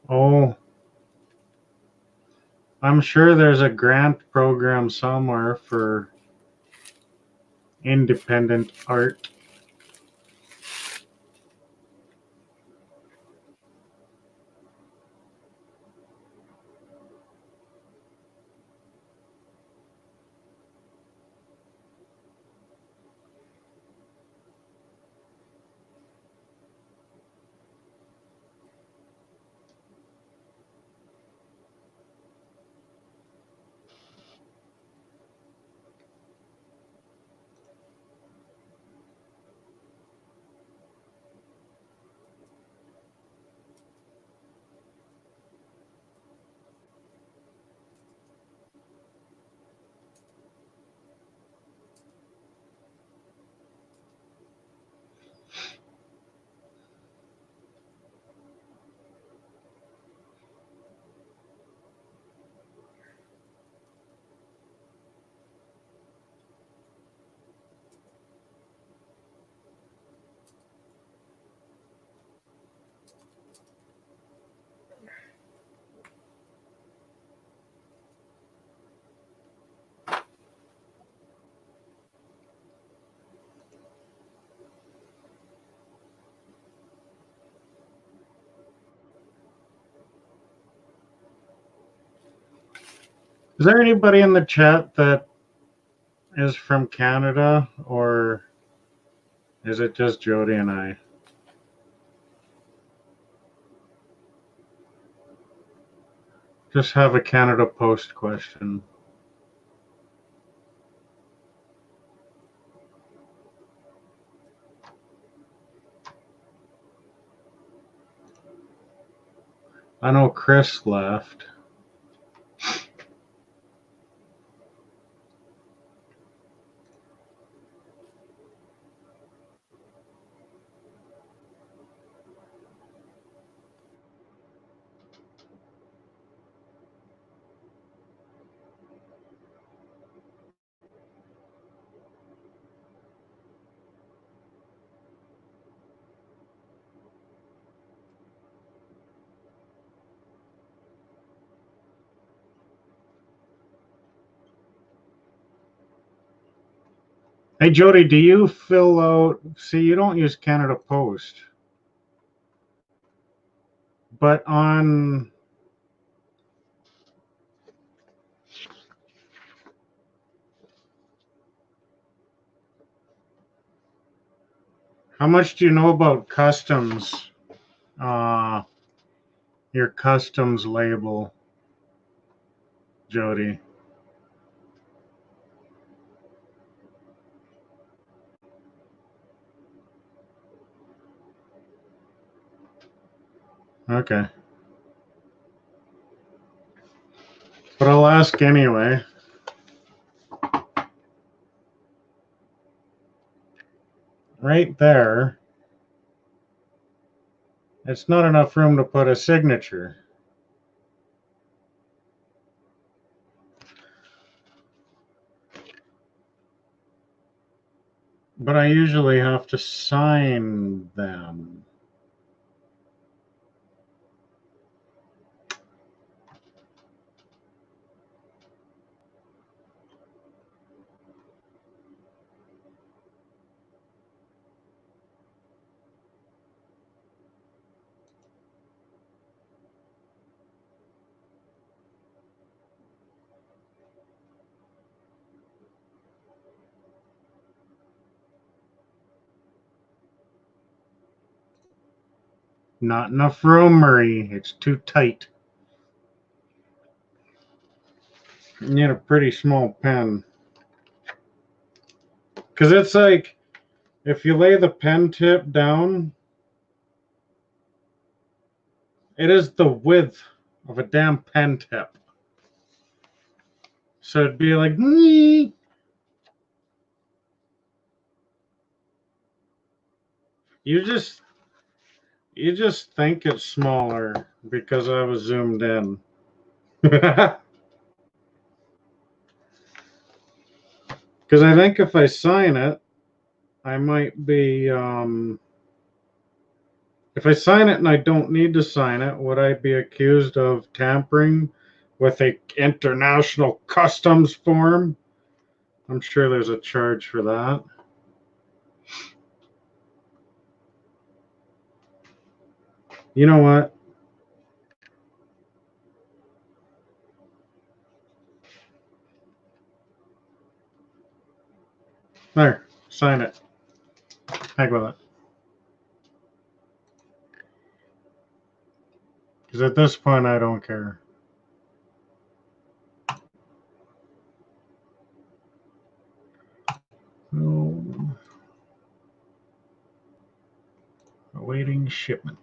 Oh, I'm sure there's a grant program somewhere for independent art. Is there anybody in the chat that is from Canada, or is it just Jody and I? Just have a Canada Post question. I know Chris left. Hey, Jody, do you fill out... See, you don't use Canada Post. But on... How much do you know about customs? Your customs label, Jody. Okay. But I'll ask anyway. Right there, it's not enough room to put a signature. But I usually have to sign them. Not enough room, Marie. It's too tight. You need a pretty small pen. Because it's like, if you lay the pen tip down, it is the width of a damn pen tip. So it'd be like, nee. You just think it's smaller because I was zoomed in. Because I think if I sign it, I might be, if I sign it and I don't need to sign it, would I be accused of tampering with a international customs form? I'm sure there's a charge for that. You know what? There, sign it. Heck with it. Because at this point, I don't care. Oh. Awaiting shipment.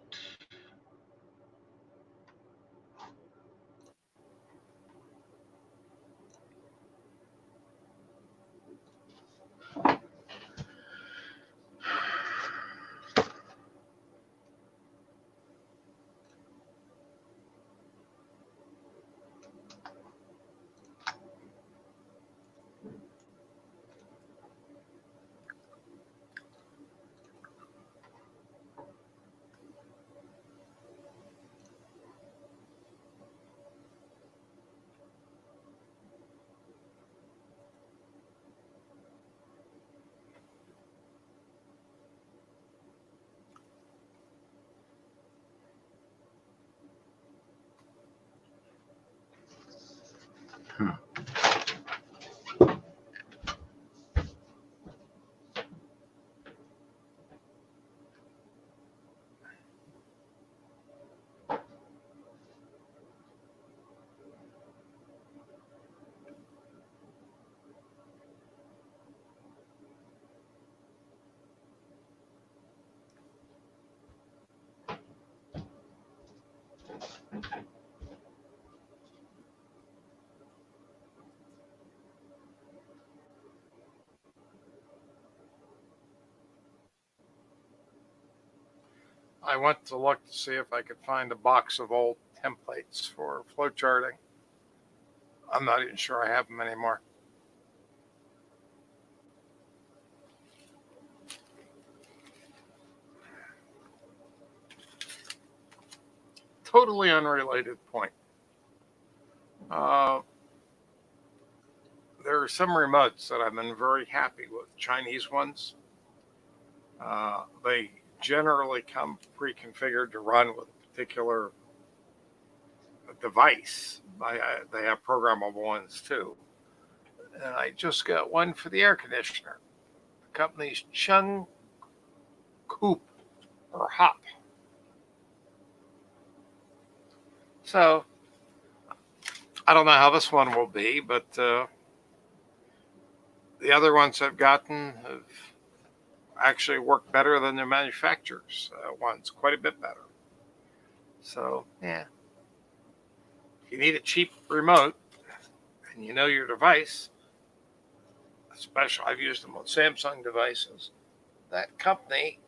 I went to look to see if I could find a box of old templates for flowcharting. I'm not even sure I have them anymore. Totally unrelated point. There are some remotes that I've been very happy with, Chinese ones. They generally come pre-configured to run with a particular device. They have programmable ones too. And I just got one for the air conditioner. The company's Chung Coop or Hop. So I don't know how this one will be, but the other ones I've gotten have actually worked better than their manufacturers' ones, quite a bit better. So yeah, if you need a cheap remote and you know your device, especially I've used them on Samsung devices, that company,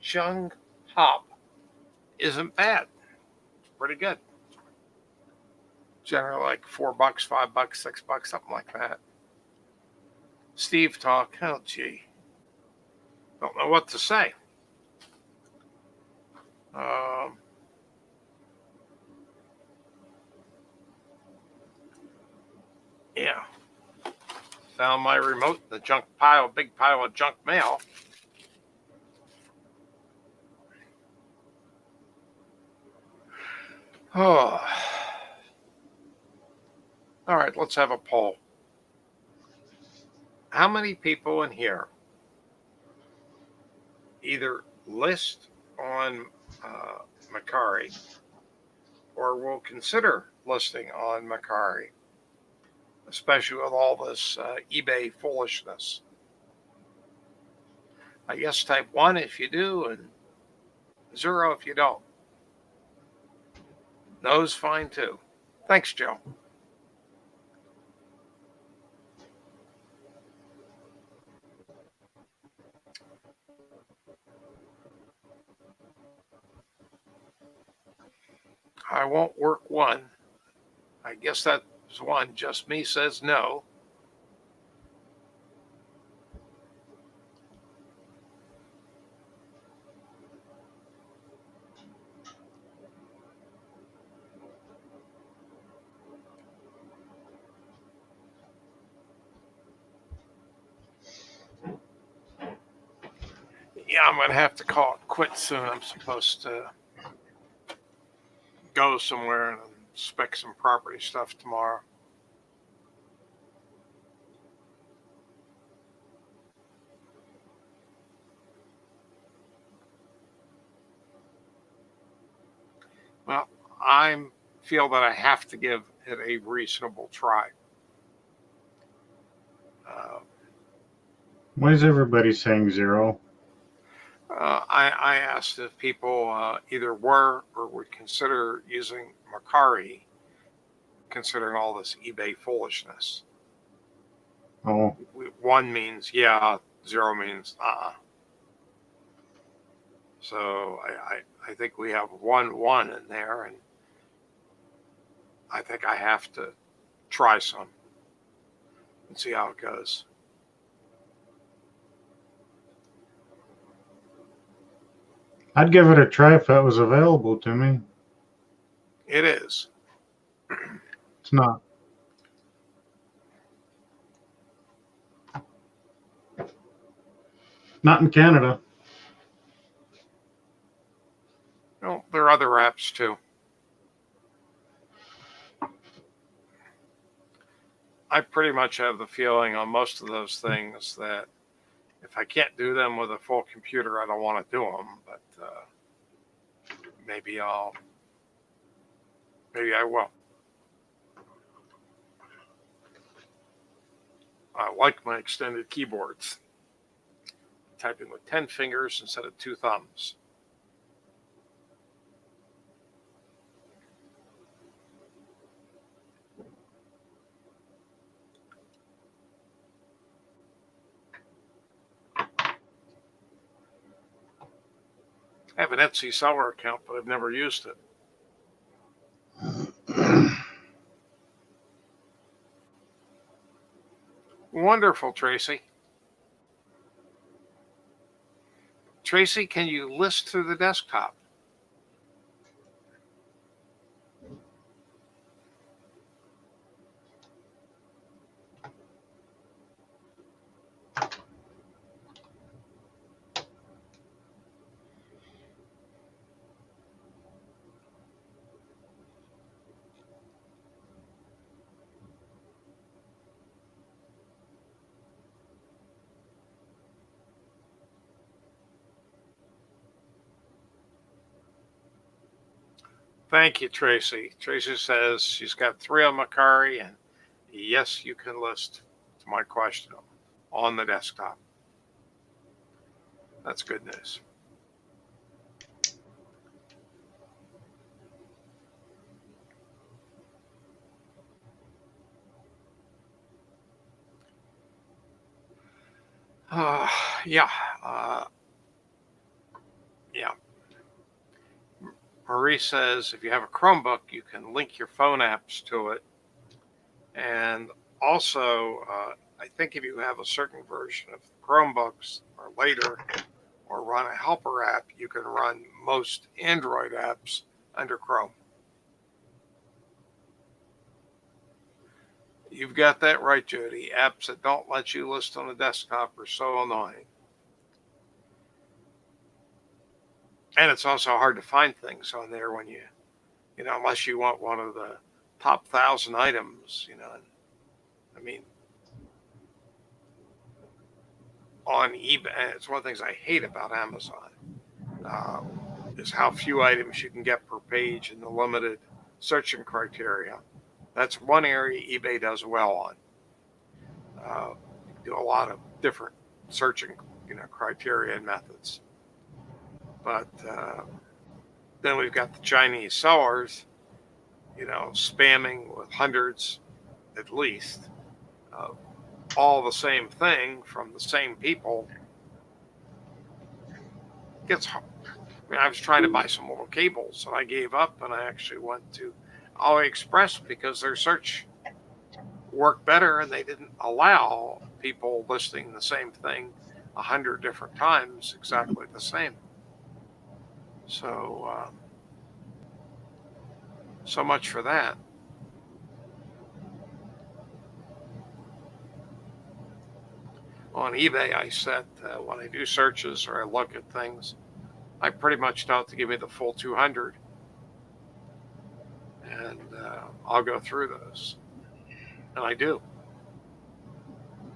Chung Hop, isn't bad. Pretty good. Generally like $4, $5, $6, something like that. Steve talk, oh gee. Don't know what to say. Yeah. Found my remote in the junk pile, big pile of junk mail. Oh. All right, let's have a poll. How many people in here either list on Mercari or will consider listing on Mercari, especially with all this eBay foolishness? I guess type 1 if you do and 0 if you don't. No's fine too. Thanks, Joe. I won't work one. I guess that's one. Just me says no. Yeah, I'm going to have to call it quits soon. I'm supposed to go somewhere and inspect some property stuff tomorrow. Well, I feel that I have to give it a reasonable try. Why is everybody saying 0? I asked if people either were or would consider using Mercari, considering all this eBay foolishness. Oh, 1 means yeah, 0 means So I think we have 1 in there, and I think I have to try some and see how it goes. I'd give it a try if it was available to me. It is. It's not. Not in Canada. Well, there are other apps too. I pretty much have the feeling on most of those things that if I can't do them with a full computer, I don't want to do them. But maybe I will. I like my extended keyboards, typing with 10 fingers instead of 2 thumbs. I have an Etsy seller account, but I've never used it. Wonderful, Tracy. Tracy, can you list through the desktop? Thank you, Tracy. Tracy says she's got 3 on Macari, and yes, you can list to my question on the desktop. That's good news. Yeah. Yeah. Marie says if you have a Chromebook, you can link your phone apps to it. And also, I think if you have a certain version of Chromebooks or later, or run a helper app, you can run most Android apps under Chrome. You've got that right, Jody. Apps that don't let you list on the desktop are so annoying. And it's also hard to find things on there when you know, unless you want one of the top 1,000 items, you know. I mean, on eBay, it's one of the things I hate about Amazon, is how few items you can get per page and the limited searching criteria. That's one area eBay does well on. You can do a lot of different searching, you know, criteria and methods. But then we've got the Chinese sellers, you know, spamming with hundreds at least of all the same thing from the same people. It gets hard. I mean, I was trying to buy some more cables and I gave up and I actually went to AliExpress because their search worked better and they didn't allow people listing the same thing 100 different times exactly the same. So, so much for that. On eBay, I set when I do searches or I look at things, I pretty much tell it to give me the full 200, and I'll go through those, and I do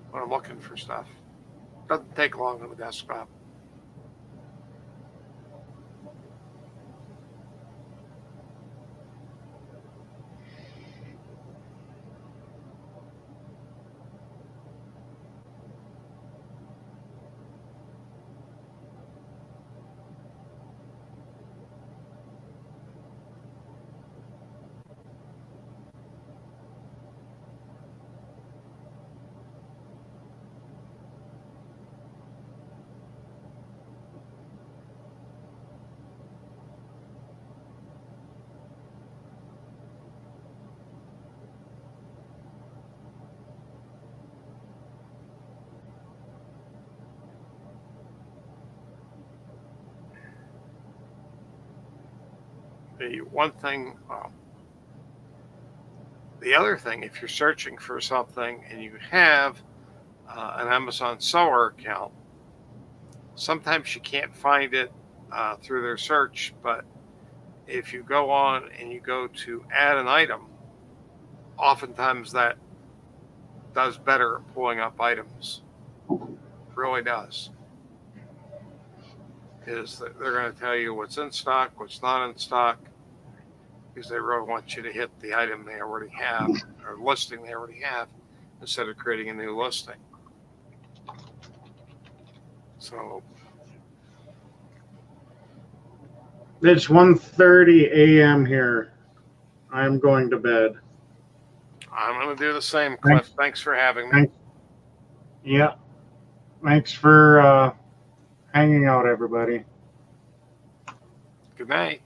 when I'm looking for stuff. Doesn't take long on the desktop. The one thing, the other thing, if you're searching for something and you have an Amazon seller account, sometimes you can't find it through their search, but if you go on and you go to add an item, oftentimes that does better at pulling up items. Really does. Is that they're going to tell you what's in stock, what's not in stock, because they really want you to hit the item they already have or listing they already have instead of creating a new listing. So It's 1:30 a.m. here. I'm going to bed. I'm going to do the same, Cliff. Thanks for having me. Thanks. Yeah. Thanks for hanging out, everybody. Good night.